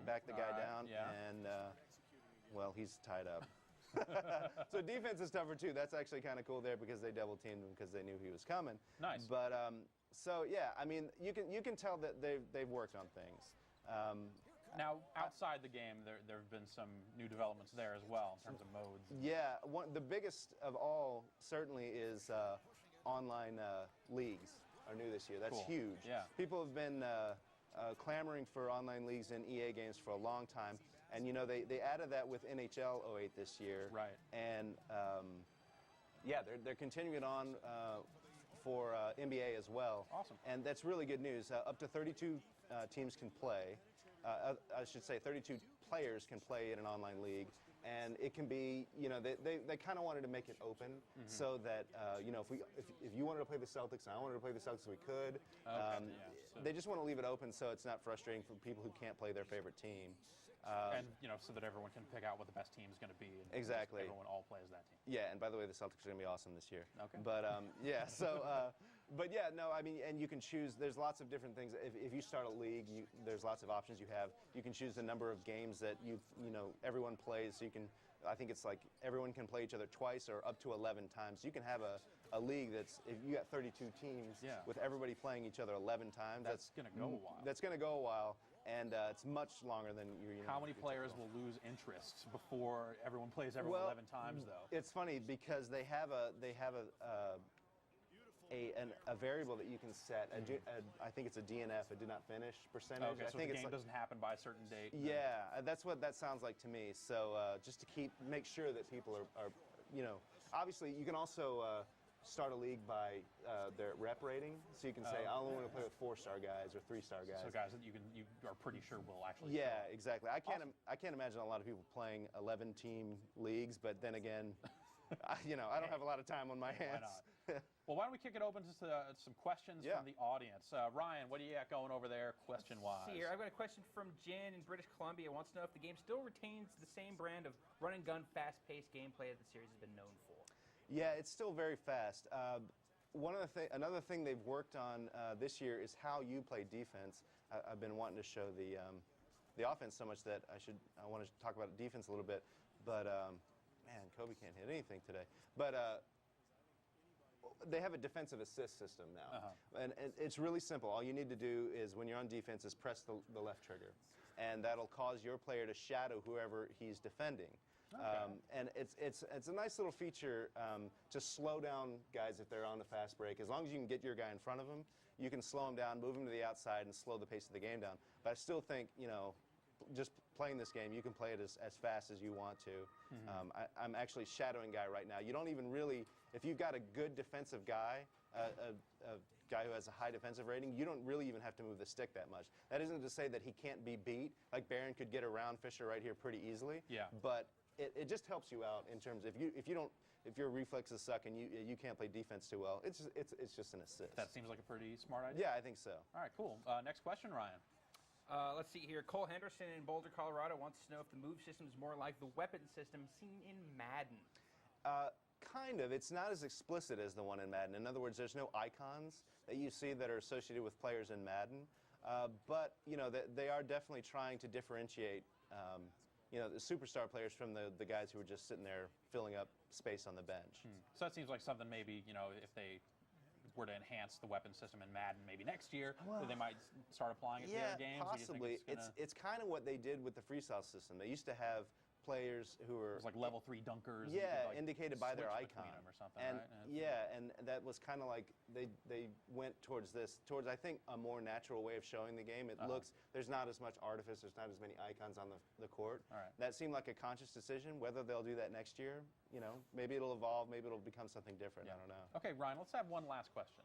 back the guy down, and well, he's tied up. So defense is tougher too. That's actually kind of cool there because they double teamed him because they knew he was coming.
Nice.
But so yeah, I mean, you can tell that they've worked on things.
Now, outside the game, there have been some new developments there as well in terms of modes.
Yeah, the biggest of all certainly is online leagues are new this year. That's huge.
Yeah.
People have been clamoring for online leagues in EA games for a long time, and they added that with NHL 08 this year.
Right.
And they're continuing it on for NBA as well.
Awesome.
And that's really good news. Up to 32 teams can play. I should say 32 players can play in an online league, and it can be, they kind of wanted to make it open so that, if you wanted to play the Celtics and I wanted to play the Celtics, we could. They just want to leave it open so it's not frustrating for people who can't play their favorite team.
And so that everyone can pick out what the best team is going to be. And
exactly.
Everyone all plays that team.
Yeah, and by the way, the Celtics are going to be awesome this year.
Okay.
But I mean, and you can choose. There's lots of different things. If you start a league, there's lots of options you have. You can choose the number of games that everyone plays. So you can. I think it's like everyone can play each other twice or up to 11 times. You can have a league that's, if you got 32 teams with everybody playing each other 11 times.
That's going to go a while.
That's going to go a while. And it's much longer than
How many players will lose interest before everyone plays 11 times, though?
It's funny because they have a variable that you can set. I think it's a DNF, a do not finish percentage.
Okay, so
I think
the game doesn't happen by a certain date.
Yeah, that's what that sounds like to me. So just to make sure that people are obviously you can also start a league by their rep rating, so you can say I only want to play with 4-star guys or 3-star guys.
So guys that you are pretty sure will actually.
Yeah, exactly. I can't imagine a lot of people playing 11-team leagues, but then again, I don't have a lot of time on my hands.
Why not? Well, why don't we kick it open to some questions from the audience? Ryan, what do you got going over there, question-wise?
See here, I've got a question from Jen in British Columbia. Wants to know if the game still retains the same brand of run-and-gun, fast-paced gameplay that the series has been known for.
Yeah, it's still very fast. Another thing they've worked on this year is how you play defense. I've been wanting to show the offense so much that I want to talk about defense a little bit. But man, Kobe can't hit anything today. But they have a defensive assist system now, and it's really simple. All you need to do is when you're on defense is press the left trigger, and that'll cause your player to shadow whoever he's defending.
Okay.
And it's a nice little feature to slow down guys if they're on the fast break. As long as you can get your guy in front of him, you can slow him down, move him to the outside, and slow the pace of the game down. But I still think, just playing this game, you can play it as fast as you want to. I'm actually shadowing guy right now. You don't even really, if you've got a good defensive guy, a guy who has a high defensive rating, you don't really even have to move the stick that much. That isn't to say that he can't be beat. Like Barron could get around Fisher right here pretty easily.
Yeah.
But it just helps you out in terms of if your reflexes suck and you can't play defense too well, it's just an assist.
That seems like a pretty smart idea.
Yeah, I think so.
All right, cool. Next question, Ryan.
Let's see here. Cole Henderson in Boulder, Colorado wants to know if the move system is more like the weapon system seen in Madden.
Kind of. It's not as explicit as the one in Madden. In other words, there's no icons that you see that are associated with players in Madden. But, you know, they are definitely trying to differentiate, you know, the superstar players from the guys who are just sitting there filling up space on the bench.
So that seems like something maybe, you know, if they were to enhance the weapon system in Madden maybe next year, that they might start applying it to other games?
Possibly. It's kind of what they did with the freestyle system. They used to have players who were
like level 3 dunkers.
Yeah,
like
indicated by their icon
or something,
and
right?
yeah, and that was kind of like they went towards I think a more natural way of showing the game. It looks there's not as much artifice, there's not as many icons on the court.
All right.
That seemed like a conscious decision. Whether they'll do that next year, you know, maybe it'll evolve, maybe it'll become something different. I don't know.
Okay, Ryan, let's have one last question.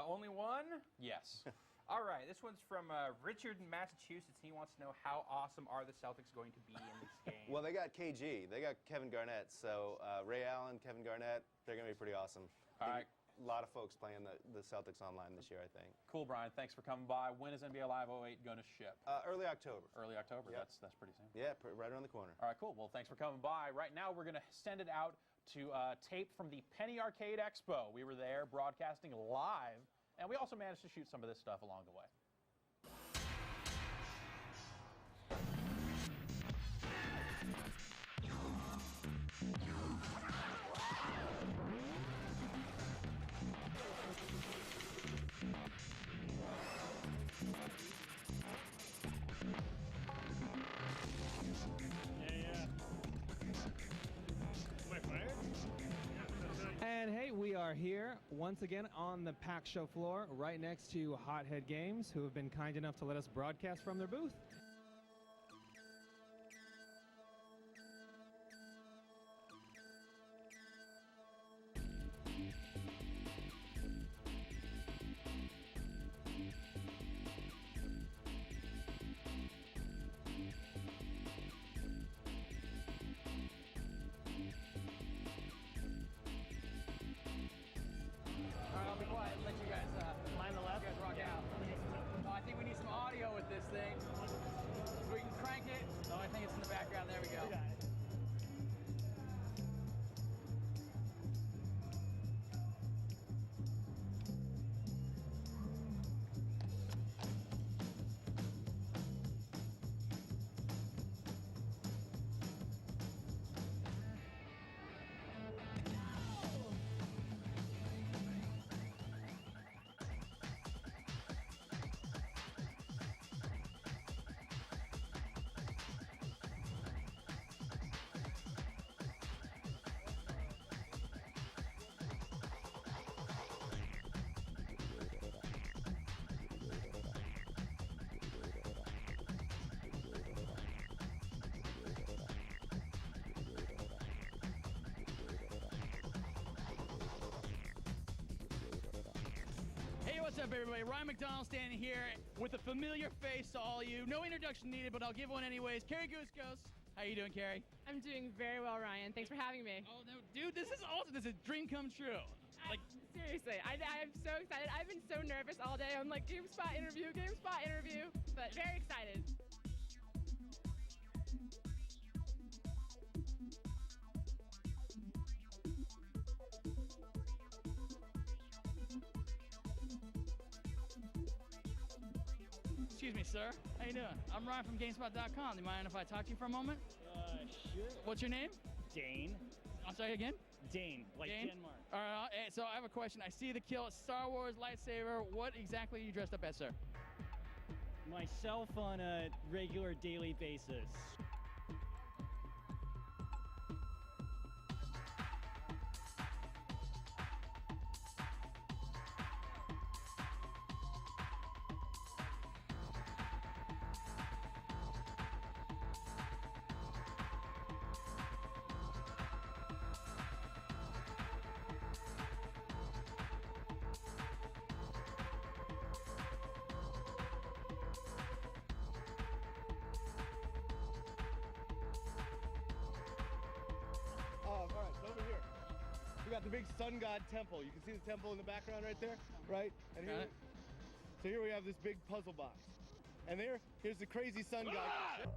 Only one?
Yes.
All right, this one's from Richard in Massachusetts. He wants to know how awesome are the Celtics going to be in this game?
Well, they got KG. They got Kevin Garnett. So Ray Allen, Kevin Garnett, they're going to be pretty awesome.
All right.
A lot of folks playing the Celtics online this year, I think.
Cool, Brian. Thanks for coming by. When is NBA Live 08 going to ship?
Early October.
Early October?
Yep.
That's pretty soon.
Yeah, right around the corner.
All right, cool. Well, thanks for coming by. Right now, we're going to send it out to tape from the Penny Arcade Expo. We were there broadcasting live, and we also managed to shoot some of this stuff along the way.
And hey, we are here once again on the PAX show floor, right next to Hothead Games, who have been kind enough to let us broadcast from their booth.
What's up, everybody? Ryan McDonald standing here with a familiar face to all you. No introduction needed, but I'll give one anyways. Carrie Gooskos. How you doing, Carrie?
I'm doing very well, Ryan. Thanks for having me.
Oh, no, dude, this is awesome. This is a dream come true. Like,
seriously, I'm so excited. I've been so nervous all day. I'm like, GameSpot interview, but very excited.
Excuse me, sir. How you doing? I'm Ryan from GameSpot.com. Do you mind if I talk to you for a moment?
Sure.
What's your name?
Dane.
I'm sorry, again?
Dane, like
Dane?
Denmark.
All right, so I have a question. I see the kill, Star Wars lightsaber. What exactly are you dressed up as, sir?
Myself on a regular daily basis.
got the big sun god temple. You can see the temple in the background right there, right? And here, so here we have this big puzzle box. And here's the crazy sun god.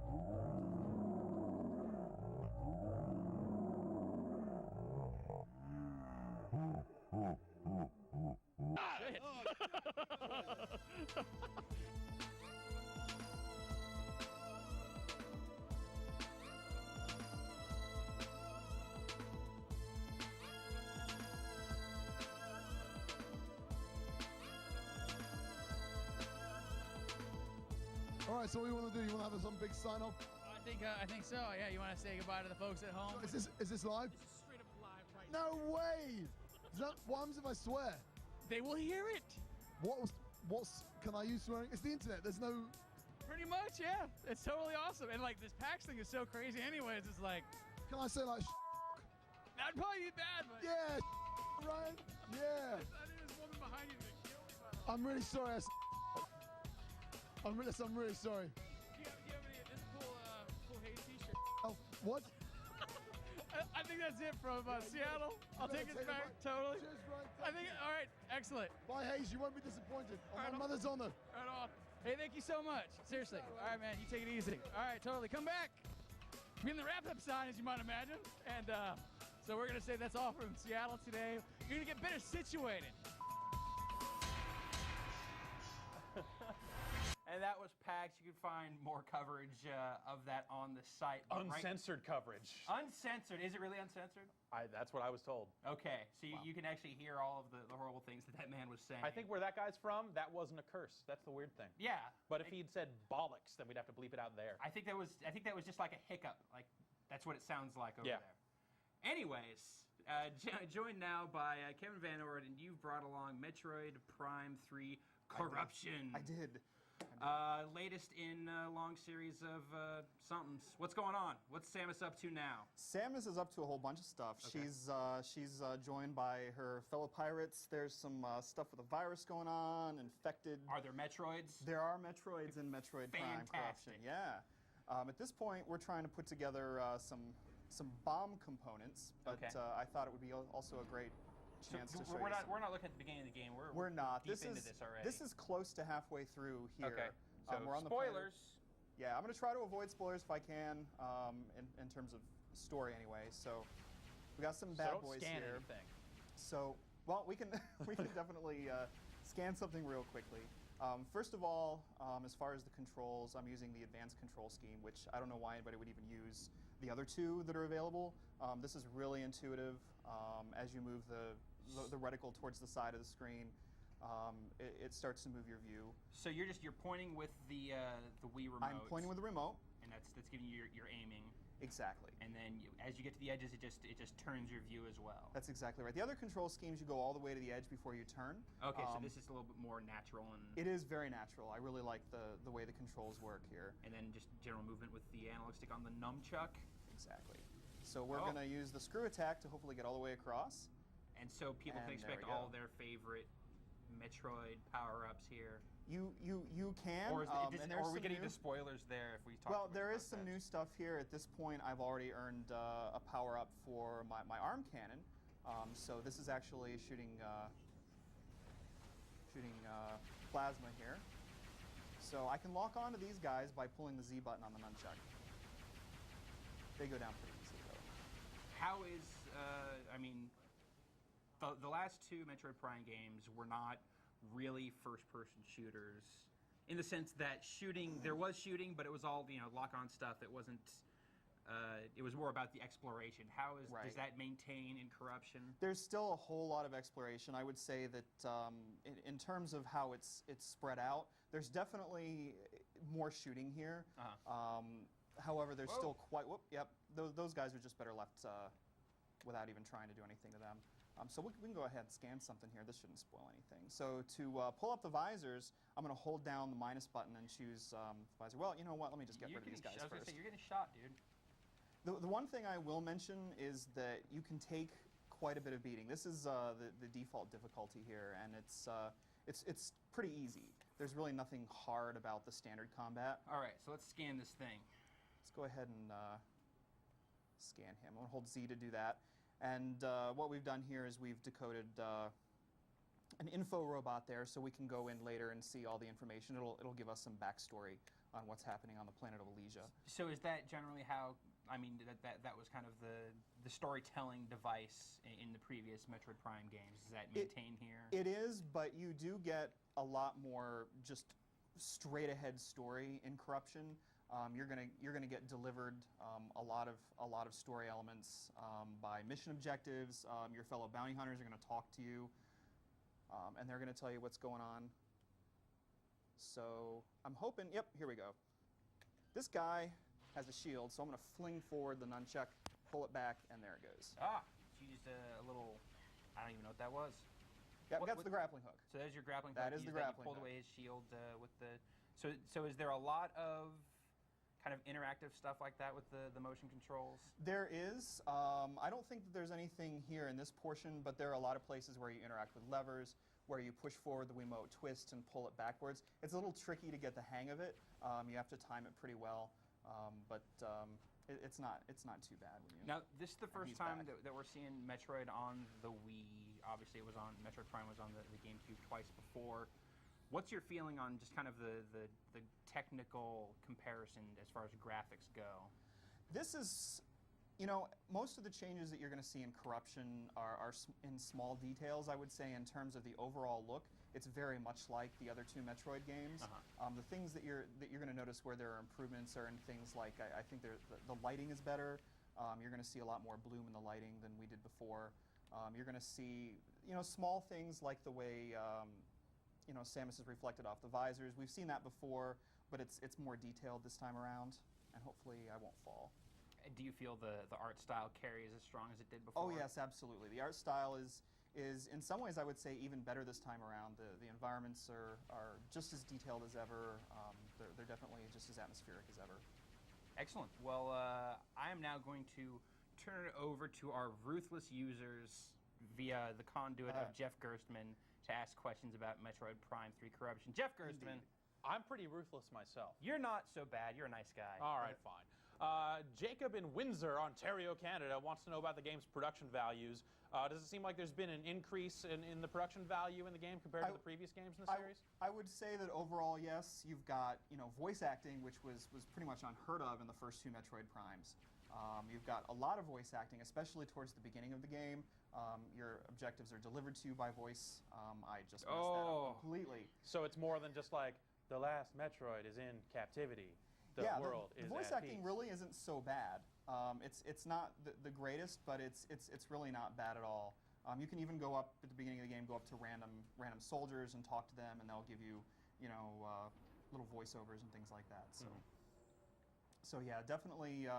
All right, so what do you want to do? You want to have some big sign-off?
I think so. Yeah, you want to say goodbye to the folks at home?
Is this live?
This is straight up live right now.
No way! What happens if I swear?
They will hear it.
What's can I use swearing? It's the internet. There's no.
Pretty much, yeah. It's totally awesome. And like this PAX thing is so crazy anyways. It's like.
Can I say like
That'd probably be bad, but.
Yeah, Ryan. Yeah.
I think there's a woman behind you that killed me, by the way.
I'm really sorry. I'm really sorry.
Do you have any of this cool Haze t-shirt?
Oh, what?
I think that's it from Seattle. I'll take it back, totally.
Cheers, Ryan.
I think, all right, excellent.
Bye, Haze. You won't be disappointed. On
Right
my
on.
mother's honor.
Right on. Hey, thank you so much. Seriously. All right, man, you take it easy. All right, totally. Come back. We're in the wrap-up sign, as you might imagine. And so we're going to say that's all from Seattle today. You're going to get better situated.
And that was PAX. You can find more coverage of that on the site.
Uncensored coverage.
Uncensored. Is it really uncensored?
That's what I was told.
Okay, so you can actually hear all of the horrible things that man was saying.
I think where that guy's from, that wasn't a curse. That's the weird thing.
Yeah.
But if he'd said bollocks, then we'd have to bleep it out there.
I think that was just like a hiccup. Like that's what it sounds like over there. Anyways, joined now by Kevin Van Orden. You've brought along Metroid Prime 3 Corruption.
I did.
Latest in a long series of somethings. What's going on? What's Samus up to now?
Samus is up to a whole bunch of stuff.
Okay.
She's joined by her fellow pirates. There's some stuff with a virus going on, infected.
Are there Metroids?
There are Metroids in Metroid Prime Corruption. Yeah. At this point, we're trying to put together some bomb components, but I thought it would be also a great chance to show
we're not looking at the beginning of the game. We're
not.
Deep
This
into
is
this already.
This is close to halfway through here.
Okay. So
we're on
spoilers.
Yeah, I'm going to try to avoid spoilers if I can, in terms of story anyway. So we got some bad boys
scan
here.
anything.
So we can we can definitely scan something real quickly. First of all, as far as the controls, I'm using the advanced control scheme, which I don't know why anybody would even use the other two that are available. This is really intuitive. As you move the reticle towards the side of the screen, it starts to move your view.
So you're pointing with the Wii remote.
I'm pointing with the remote,
and that's giving you your aiming.
Exactly.
And then as you get to the edges, it just turns your view as well.
That's exactly right. The other control schemes, you go all the way to the edge before you turn.
Okay, so this is a little bit more natural and.
It is very natural. I really like the way the controls work here.
And then just general movement with the analog stick on the nunchuck.
Exactly. So we're going to use the screw attack to hopefully get all the way across.
And so people can expect all their favorite Metroid power-ups here.
You can.
Or, are we getting
new
to spoilers there if we talk
Well,
about
there is some new stuff here. At this point, I've already earned a power-up for my arm cannon. So this is actually shooting plasma here. So I can lock onto these guys by pulling the Z button on the nunchuck. They go down pretty easily, though.
How is, the last two Metroid Prime games were not really first-person shooters, in the sense that there was shooting, but it was all, lock-on stuff. It wasn't, it was more about the exploration. How does that maintain in Corruption?
There's still a whole lot of exploration. I would say that in terms of how it's spread out, there's definitely more shooting here. However, there's still quite. Those guys are just better left without even trying to do anything to them. So we can go ahead and scan something here. This shouldn't spoil anything. So to pull up the visors, I'm going to hold down the minus button and choose visor. Well, you know what? Let me just get rid of these guys first.
I was going to say, you're getting shot, dude.
The one thing I will mention is that you can take quite a bit of beating. This is the default difficulty here, and it's pretty easy. There's really nothing hard about the standard combat.
All right, so let's scan this thing.
Let's go ahead and scan him. I'm going to hold Z to do that. And what we've done here is we've decoded an info robot there, so we can go in later and see all the information. It'll give us some backstory on what's happening on the planet of Elysia.
So is that generally how? I mean, that was kind of the storytelling device in the previous Metroid Prime games. Is that maintained here?
It is, but you do get a lot more just straight ahead story in Corruption. You're gonna get delivered a lot of story elements by mission objectives. Your fellow bounty hunters are gonna talk to you, and they're gonna tell you what's going on. So I'm hoping. Yep, here we go. This guy has a shield, so I'm gonna fling forward the nunchuck, pull it back, and there it goes.
Ah, she used a little. I don't even know what that was.
Yeah, that's the grappling hook.
So there's your grappling hook.
That is the grappling
hook. You pulled
hook.
away his shield with the. So is there a lot of kind of interactive stuff like that with the motion controls?
There is. I don't think that there's anything here in this portion, but there are a lot of places where you interact with levers, where you push forward the Wiimote, twist, and pull it backwards. It's a little tricky to get the hang of it. You have to time it pretty well, but it's not too bad. When you
Now, this is the first time that we're seeing Metroid on the Wii. Obviously, Metroid Prime was on the GameCube twice before. What's your feeling on just kind of the technical comparison as far as graphics go?
This is, most of the changes that you're going to see in Corruption are in small details, I would say, in terms of the overall look. It's very much like the other two Metroid games. The things that you're going to notice where there are improvements are in things like, I think the lighting is better. You're going to see a lot more bloom in the lighting than we did before. You're going to see, small things like the way, Samus is reflected off the visors. We've seen that before, but it's more detailed this time around, and hopefully I won't fall.
Do you feel the art style carries as strong as it did before?
Oh yes, absolutely. The art style is in some ways, I would say, even better this time around. The environments are just as detailed as ever. They're definitely just as atmospheric as ever.
Excellent. Well, I am now going to turn it over to our ruthless users via the conduit of Jeff Gerstmann to ask questions about Metroid Prime 3 Corruption. Jeff Gerstmann.
I'm pretty ruthless myself.
You're not so bad. You're a nice guy.
All right, fine. Jacob in Windsor, Ontario, Canada, wants to know about the game's production values. Does it seem like there's been an increase in the production value in the game compared to the previous games in the series?
I would say that overall, yes. You've got voice acting, which was pretty much unheard of in the first two Metroid Primes. You've got a lot of voice acting, especially towards the beginning of the game. Your objectives are delivered to you by voice. I just messed that up completely.
So it's more than just like, the last Metroid is in captivity. The world is
the voice
at
acting
peace.
really isn't so bad. It's not the greatest, but it's really not bad at all. You can even go up at the beginning of the game, go up to random soldiers and talk to them, and they'll give you little voiceovers and things like that. So. So yeah, definitely.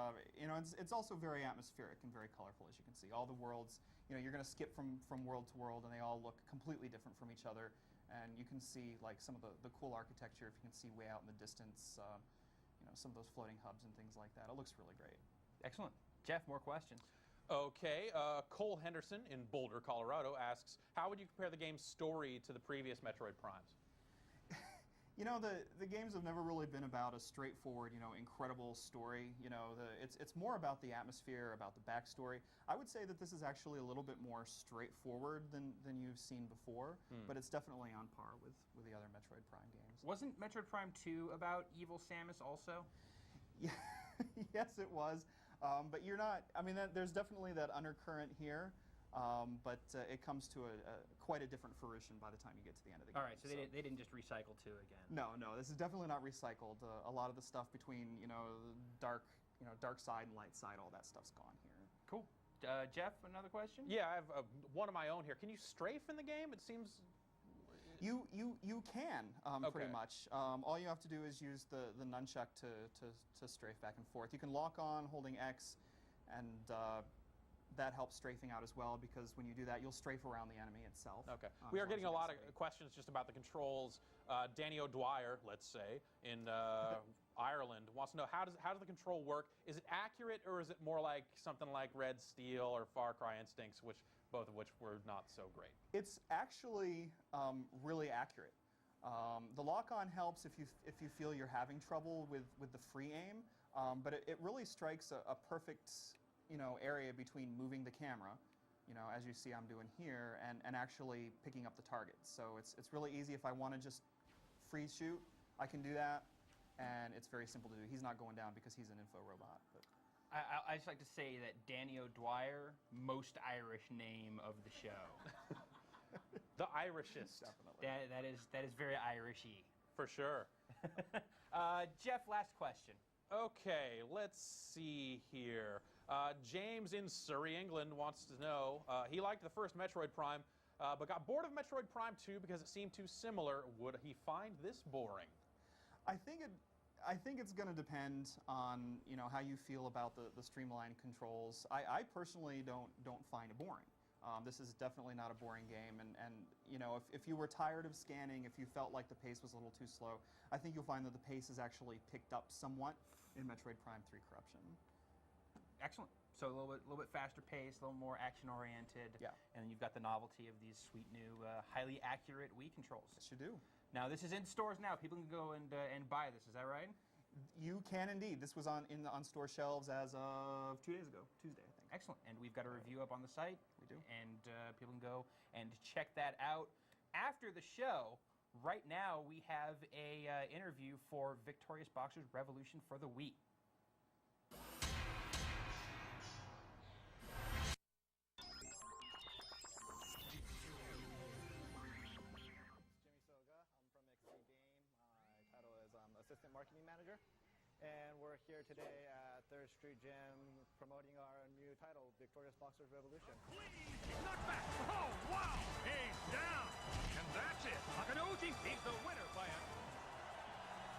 It's also very atmospheric and very colorful, as you can see. All the worlds, you're going to skip from world to world, and they all look completely different from each other. And you can see like some of the cool architecture. If you can see way out in the distance, some of those floating hubs and things like that. It looks really great.
Excellent. Jeff, more questions.
Okay, Cole Henderson in Boulder, Colorado asks, how would you compare the game's story to the previous Metroid Primes?
The games have never really been about a straightforward, incredible story. It's more about the atmosphere, about the backstory. I would say that this is actually a little bit more straightforward than you've seen before, but it's definitely on par with the other Metroid Prime games.
Wasn't Metroid Prime 2 about evil Samus also?
Yeah, yes, it was. But you're not. I mean, there's definitely that undercurrent here. But it comes to quite a different fruition by the time you get to the end of the game.
All right, so they didn't just recycle 2 again.
No, this is definitely not recycled. A lot of the stuff between dark side and light side, all that stuff's gone here.
Cool. Jeff, another question?
Yeah, I have one of my own here. Can you strafe in the game? It seems.
You can pretty much. All you have to do is use the nunchuck to strafe back and forth. You can lock on holding X, and that helps strafing out as well, because when you do that, you'll strafe around the enemy itself.
Okay. We are getting a lot of questions just about the controls. Danny O'Dwyer, let's say, in Ireland, wants to know, how does the control work? Is it accurate, or is it more like something like Red Steel or Far Cry Instincts, both of which were not so great?
It's actually really accurate. The lock-on helps if you feel you're having trouble with the free aim, but it really strikes a perfect area between moving the camera, as you see I'm doing here, and actually picking up the targets. So it's really easy. If I want to just freeze shoot, I can do that, and it's very simple to do. He's not going down because he's an info robot. But
I just like to say that Danny O'Dwyer, most Irish name of the show.
The Irishest.
Definitely.
That is very Irishy.
For sure.
Jeff, last question.
Okay, let's see here. James in Surrey, England wants to know, he liked the first Metroid Prime, but got bored of Metroid Prime 2 because it seemed too similar. Would he find this boring?
I think it's going to depend on how you feel about the streamlined controls. I personally don't find it boring. This is definitely not a boring game, and if you were tired of scanning, if you felt like the pace was a little too slow, I think you'll find that the pace is actually picked up somewhat in Metroid Prime 3 Corruption.
Excellent. So a little bit faster pace, a little more action oriented.
Yeah.
And then you've got the novelty of these sweet new, highly accurate Wii controls.
Yes, you do.
Now this is in stores now. People can go and buy this. Is that right?
You can indeed. This was on store shelves as of 2 days ago, Tuesday, I think.
Excellent. And we've got a review up on the site.
We do.
And people can go and check that out after the show. Right now, we have a interview for Victorious Boxers Revolution for the Wii.
Assistant Marketing Manager, and we're here today at 3rd Street Gym promoting our new title, Victorious Boxers Revolution.
Not back! Oh, wow! He's down! And that's it! Takanouchi, he's the winner by a...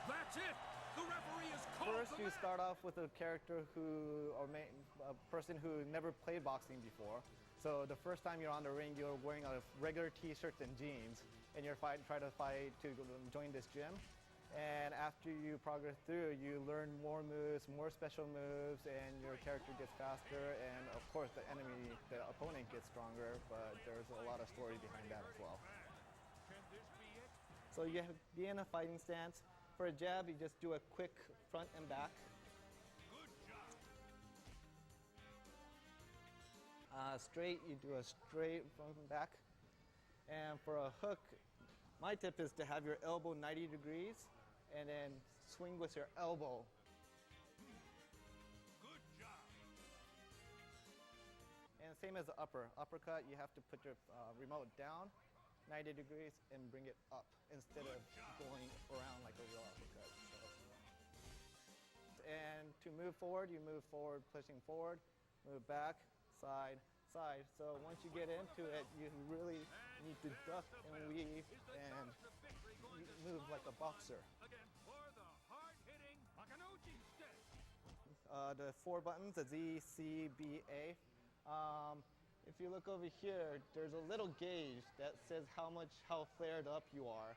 That's it! The referee is called.
First, you start off with a character a person who never played boxing before. So the first time you're on the ring, you're wearing a regular t-shirt and jeans, and you're trying to fight to join this gym. And after you progress through, you learn more moves, more special moves, and your character gets faster. And of course, the opponent gets stronger, but there's a lot of story behind that as well. So you have to be in a fighting stance. For a jab, you just do a quick front and back. Straight, you do a straight front and back. And for a hook, my tip is to have your elbow 90 degrees and then swing with your elbow.
Good job.
And same as the uppercut, you have to put your remote down 90 degrees and bring it up instead of going around like a real uppercut. And to move forward, you move forward, pushing forward, move back, side, side. So once you get into it, you really need to duck and weave and move like a boxer. The 4 buttons, the Z, C, B, A. If you look over here, there's a little gauge that says how flared up you are.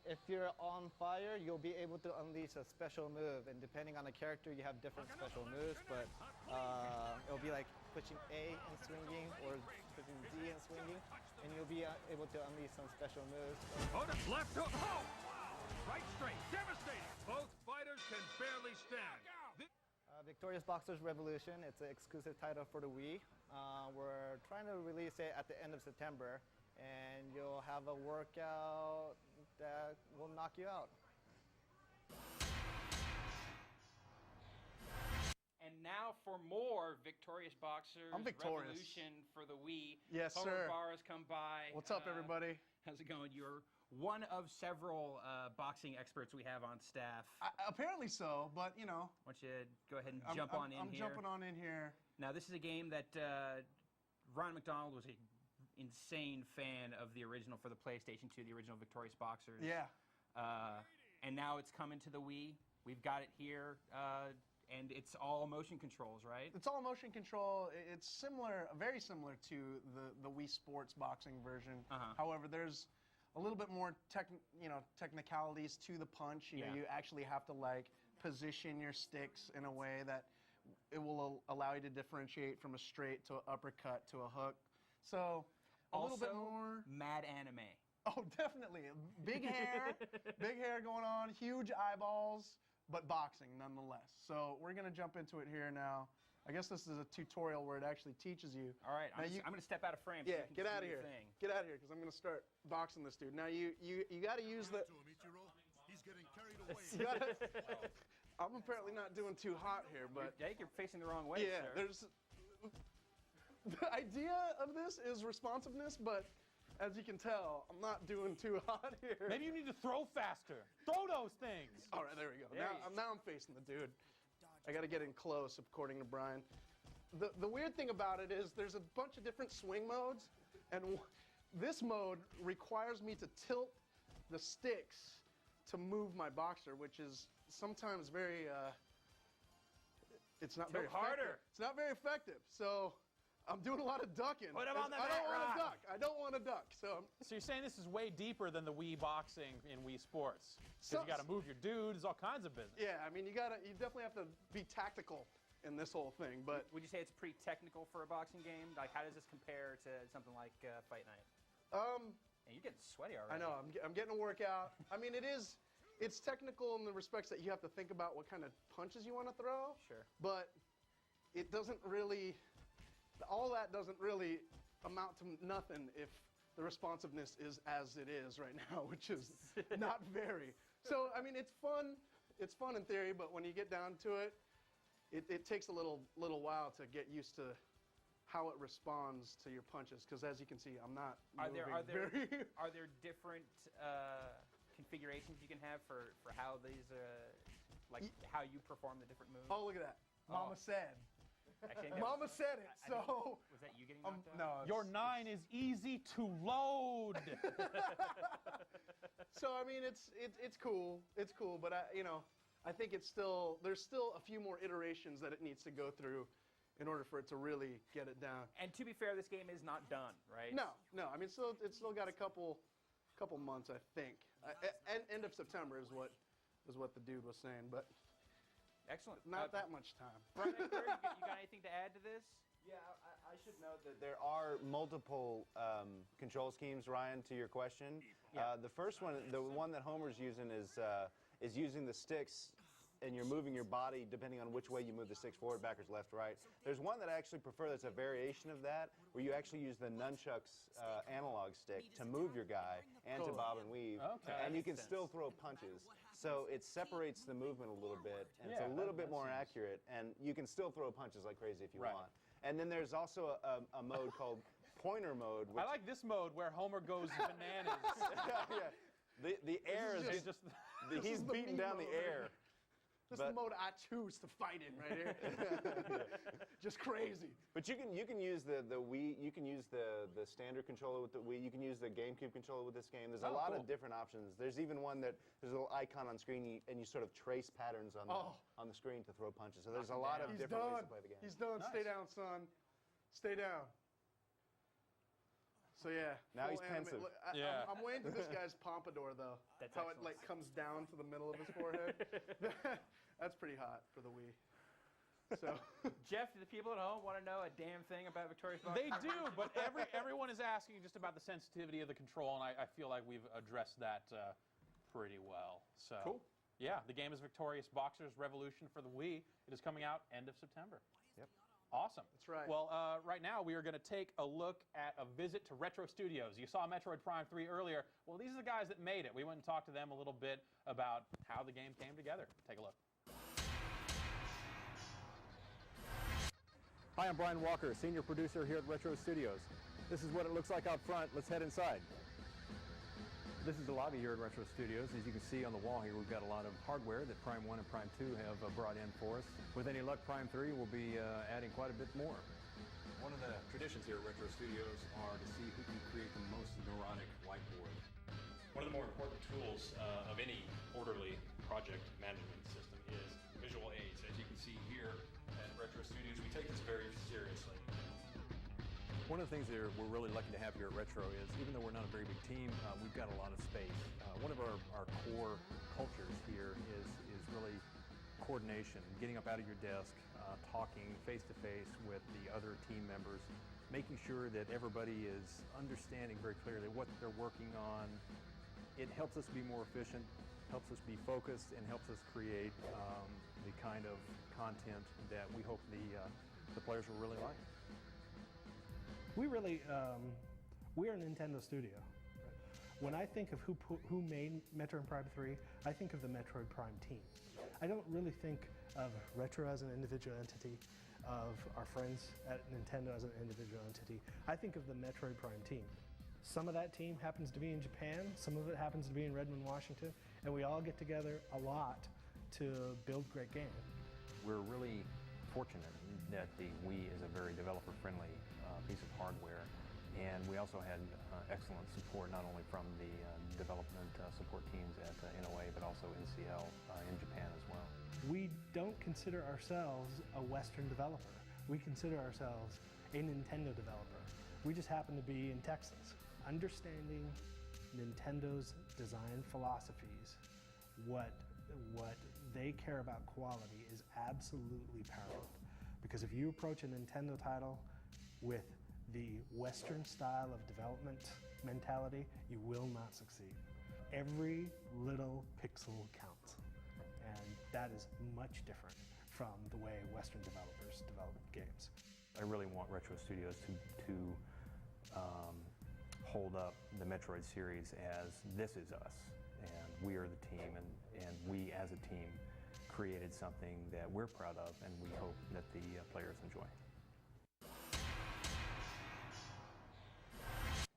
If you're on fire, you'll be able to unleash a special move, and depending on the character, you have different special moves, but it'll be like pushing A and swinging, or pushing Z and swinging, and you'll be able to unleash some special moves.
Oh, the left hook! Oh, wow! Right straight, devastating! Both fighters can barely stand.
Victorious Boxers Revolution, it's an exclusive title for the Wii. We're trying to release it at the end of September, and you'll have a workout that will knock you out.
And now for more Victorious Boxers Revolution for the Wii.
Yes,
Total
sir.
Bar has come by.
What's up, everybody?
How's it going? You're one of several boxing experts we have on staff.
Apparently so, but you know.
Why don't you go ahead and jump on in
I'm
here?
jumping on in here.
Now, this is a game that Ryan McDonald was an insane fan of the original for the PlayStation 2, the original Victorious Boxers.
Yeah.
And now it's coming to the Wii. We've got it here, and it's all motion controls, right?
It's all motion control. It's similar, very similar to the Wii Sports boxing version. However, there's a little bit more technicalities to the punch. You know, you actually have to like position your sticks in a way that it will allow you to differentiate from a straight to an uppercut to a hook. So a little bit more
mad anime.
Oh, definitely. Big hair, big hair going on, huge eyeballs, but boxing nonetheless. So we're going to jump into it here now. I guess this is a tutorial where it actually teaches you.
All right, I'm going to step out of frame.
Yeah,
so
get out of here. Get out of here, because I'm going to start boxing this dude. Now you got to use the.
He's getting carried away.
I'm apparently not doing too hot here, but
Jake, you're facing the wrong way,
yeah,
sir.
there's. The idea of this is responsiveness, but as you can tell, I'm not doing too hot here.
Maybe you need to throw faster. Throw those things.
All right, there we go. Now I'm facing the dude. I got to get in close, according to Brian. The weird thing about it is there's a bunch of different swing modes, and this mode requires me to tilt the sticks to move my boxer, which is sometimes very, it's not very effective. It's not very effective, so I'm doing a lot of ducking.
Put him on the
I don't
mat,
want to
Ron.
duck. I don't want to duck, so.
So you're saying this is way deeper than the Wii boxing in Wii Sports? Because you got to move your dudes, all kinds of business.
Yeah, I mean, you definitely have to be tactical in this whole thing, but.
Would you say it's pretty technical for a boxing game? Like, how does this compare to something like Fight Night? And you're getting sweaty already.
I know, I'm getting a workout. I mean, it's technical in the respects that you have to think about what kind of punches you want to throw.
Sure.
But it doesn't really, all that doesn't really amount to nothing if the responsiveness is as it is right now, which is not very. So, I mean, it's fun in theory, but when you get down to it, it takes a little while to get used to how it responds to your punches, because as you can see, I'm not
Are there
very
different configurations you can have for how these like how you perform the different moves?
Oh, look at that! Mama said.
Actually,
Mama said it. So
was that you getting knocked out?
no.
Your 9 is easy to load.
So I mean, it's cool. It's cool, but I think there's still a few more iterations that it needs to go through in order for it to really get it down.
And to be fair, this game is not done, right?
No. I mean, it's still got a couple months, I think. End of September is what the dude was saying, but
excellent.
Not that much time.
Brian, you got anything to add to this?
Yeah, I should note that there are multiple control schemes, Ryan, to your question.
Yeah.
The first one, the one that Homer's using is using the sticks, and you're moving your body depending on which way you move the sticks, forward, backwards, left, right. There's one that I actually prefer that's a variation of that, where you actually use the nunchucks analog stick to move your guy and to bob and weave.
Okay.
And you can still throw punches. So it separates the movement a little bit, and it's a little bit more accurate, and you can still throw punches like crazy if you want. And then there's also a mode called pointer mode.
I like this mode where Homer goes bananas.
Yeah. The air is just he's beating down the air.
This is the mode I choose to fight in right here. Just crazy.
But you can use the Wii. You can use the standard controller with the Wii. You can use the GameCube controller with this game. There's a lot of different options. There's even one that there's a little icon on screen, and you sort of trace patterns on the screen to throw punches. So there's a lot of different ways to play the game.
He's done. Nice. Stay down, son. Stay down. So yeah.
Now he's pensive.
I'm way into this guy's pompadour though.
That's
how it like comes down to the middle of his forehead. That's pretty hot for the Wii. So,
Jeff, do the people at home want to know a damn thing about Victorious Boxing?
They do, but everyone is asking just about the sensitivity of the control, and I feel like we've addressed that pretty well. So,
cool.
Yeah, the game is Victorious Boxers Revolution for the Wii. It is coming out end of September.
Yep.
Awesome.
That's right.
Well, right now we are going to take a look at a visit to Retro Studios. You saw Metroid Prime 3 earlier. Well, these are the guys that made it. We went and talked to them a little bit about how the game came together. Take a look.
Hi, I'm Brian Walker, senior producer here at Retro Studios. This is what it looks like out front. Let's head inside. This is the lobby here at Retro Studios. As you can see on the wall here, we've got a lot of hardware that Prime 1 and Prime 2 have brought in for us. With any luck, Prime 3 will be adding quite a bit more.
One of the traditions here at Retro Studios are to see who can create the most neurotic whiteboard.
One of the more important tools of any orderly project management system is visual aids. As you can see here at Retro Studios, we take this very seriously.
One of the things that we're really lucky to have here at Retro is, even though we're not a very big team, we've got a lot of space. One of our core cultures here is really coordination, getting up out of your desk, talking face-to-face with the other team members, making sure that everybody is understanding very clearly what they're working on. It helps us be more efficient. helps us be focused, and helps us create the kind of content that we hope the players will really like.
We really, we're a Nintendo studio. When I think of who made Metroid Prime 3, I think of the Metroid Prime team. I don't really think of Retro as an individual entity, of our friends at Nintendo as an individual entity. I think of the Metroid Prime team. Some of that team happens to be in Japan, some of it happens to be in Redmond, Washington, and we all get together a lot to build great games.
We're really fortunate that the Wii is a very developer-friendly piece of hardware, and we also had excellent support not only from the development support teams at NOA, but also NCL in Japan as well.
We don't consider ourselves a Western developer. We consider ourselves a Nintendo developer. We just happen to be in Texas. Understanding Nintendo's design philosophies, what they care about quality is absolutely paramount. Because if you approach a Nintendo title with the Western style of development mentality, you will not succeed. Every little pixel counts, and that is much different from the way Western developers develop games.
I really want Retro Studios to hold up the Metroid series as this is us, and we are the team, and we as a team created something that we're proud of, and we hope that the players enjoy.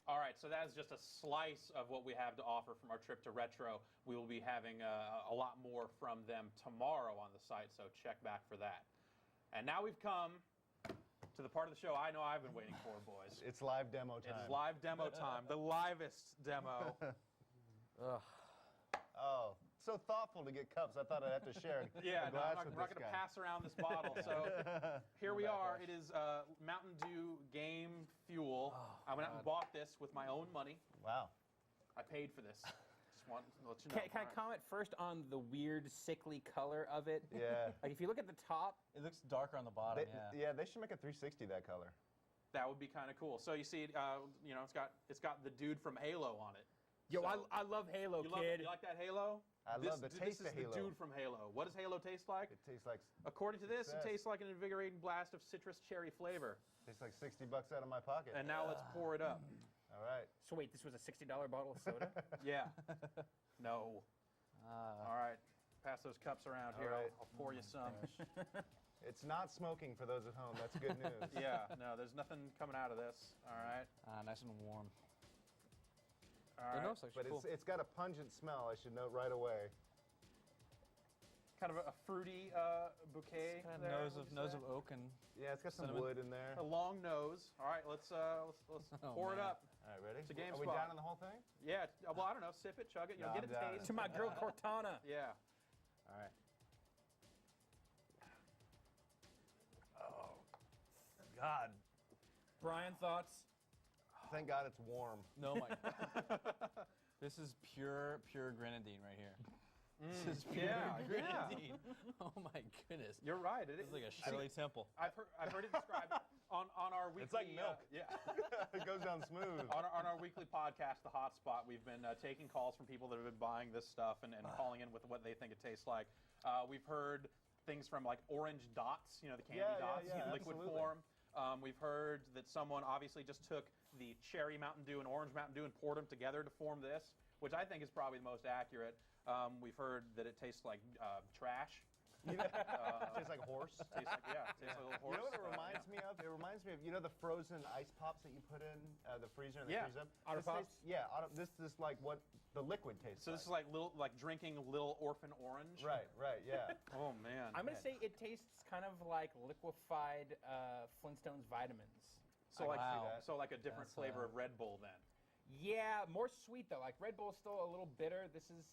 All right, so that is just a slice of what we have to offer from our trip to Retro. We will be having a lot more from them tomorrow on the site, so check back for that. And now we've come to the part of the show I know I've been waiting for, boys.
It's live demo time.
It's live demo time, the livest demo.
Ugh. Oh, so thoughtful to get cups. I thought I'd have to share.
Yeah, no, I'm not going to pass around this bottle. So here we are. It is Mountain Dew Game Fuel. I went out and bought this with my own money.
Wow.
I paid for this. Just want to let you know.
Can I comment first on the weird, sickly color of it?
Yeah.
Like if you look at the top,
it looks darker on the bottom.
Yeah, they should make a 360 that color.
That would be kind of cool. So you see, you know, it's got the dude from Halo on it.
Yo,
so,
I love Halo,
kid. You like that Halo?
I love the taste of Halo.
This is the dude from Halo. What does Halo taste like?
It tastes like...
According to this, it tastes like an invigorating blast of citrus cherry flavor.
Tastes like $60 out of my pocket.
And now let's pour it up.
All right.
So wait, this was a $60 bottle of soda?
Yeah. No. All right. Pass those cups around here.
Right.
I'll pour you some.
It's not smoking for those at home. That's good news.
Yeah. No, there's nothing coming out of this. All right.
Nice and warm.
All right.
But cool. It's got a pungent smell, I should note right away.
Kind of a fruity bouquet.
Kind of nose of oak and
yeah, it's got some
cinnamon.
wood in there.
A long nose. All right, let's pour it up.
All right, ready?
It's a game
Are we
spot.
down on the whole thing?
Yeah. Well, I don't know. Sip it, chug it. You know, get a taste.
To my girl Cortana.
Yeah.
All right.
Oh, God. Brian, thoughts?
Thank God it's warm.
No, my. This is pure grenadine right here. This is pure grenadine. Oh my goodness.
You're right.
It's like a Shirley Temple.
I've heard it described on our weekly.
It's like milk.
Yeah.
It goes down smooth.
On our weekly podcast, The Hotspot, we've been taking calls from people that have been buying this stuff and calling in with what they think it tastes like. We've heard things from like orange dots, you know, the candy dots in liquid form. We've heard that someone obviously just took the cherry Mountain Dew and orange Mountain Dew and poured them together to form this, which I think is probably the most accurate. We've heard that it tastes like trash.
Tastes like horse.
Tastes like a little horse.
You know what it reminds me of? It reminds me of, you know, the frozen ice pops that you put in the freezer and they freeze up?
Otter Pops?
This is like what the liquid tastes like.
So this is like drinking Little Orphan Orange?
Right, yeah.
Oh, man.
I'm going to say it tastes kind of like liquefied Flintstones vitamins.
So like a different flavor of Red Bull then.
Yeah, more sweet though. Like Red Bull is still a little bitter. This is,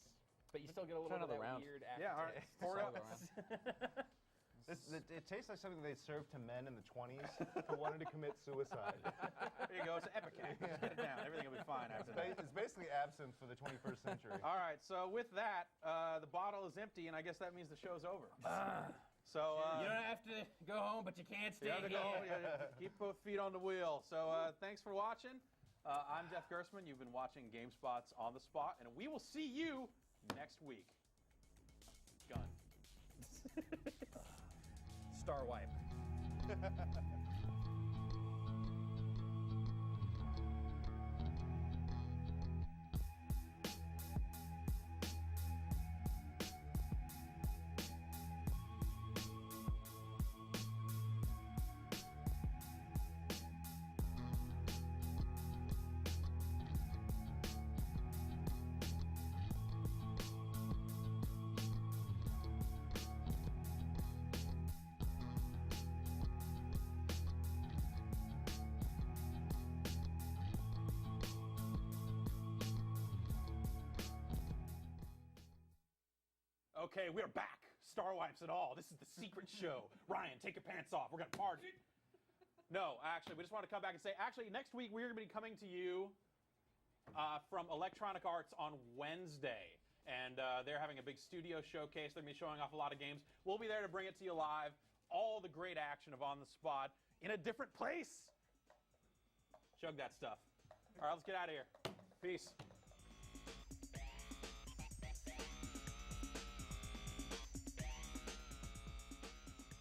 but you still get a little bit of that weird aftertaste.
Yeah, all right. Pour it up.
It tastes like something they served to men in the 20s who wanted to commit suicide.
There you go. It's an Epicac. Just get it down. Everything will be fine after that.
It's basically absinthe for the 21st century.
All right. So with that, the bottle is empty, and I guess that means the show's over. So
you don't have to go home, but you can't stay here.
Go home. Keep both feet on the wheel. So thanks for watching. I'm Jeff Gersman. You've been watching GameSpot's On the Spot, and we will see you next week. Gun.
Star wipe.
Okay, we're back. Star Wipes and all. This is the secret show. Ryan, take your pants off. We're going to party. No, actually, we just want to come back and say, actually, next week we're going to be coming to you from Electronic Arts on Wednesday. And they're having a big studio showcase. They're going to be showing off a lot of games. We'll be there to bring it to you live. All the great action of On the Spot in a different place. Chug that stuff. All right, let's get out of here. Peace.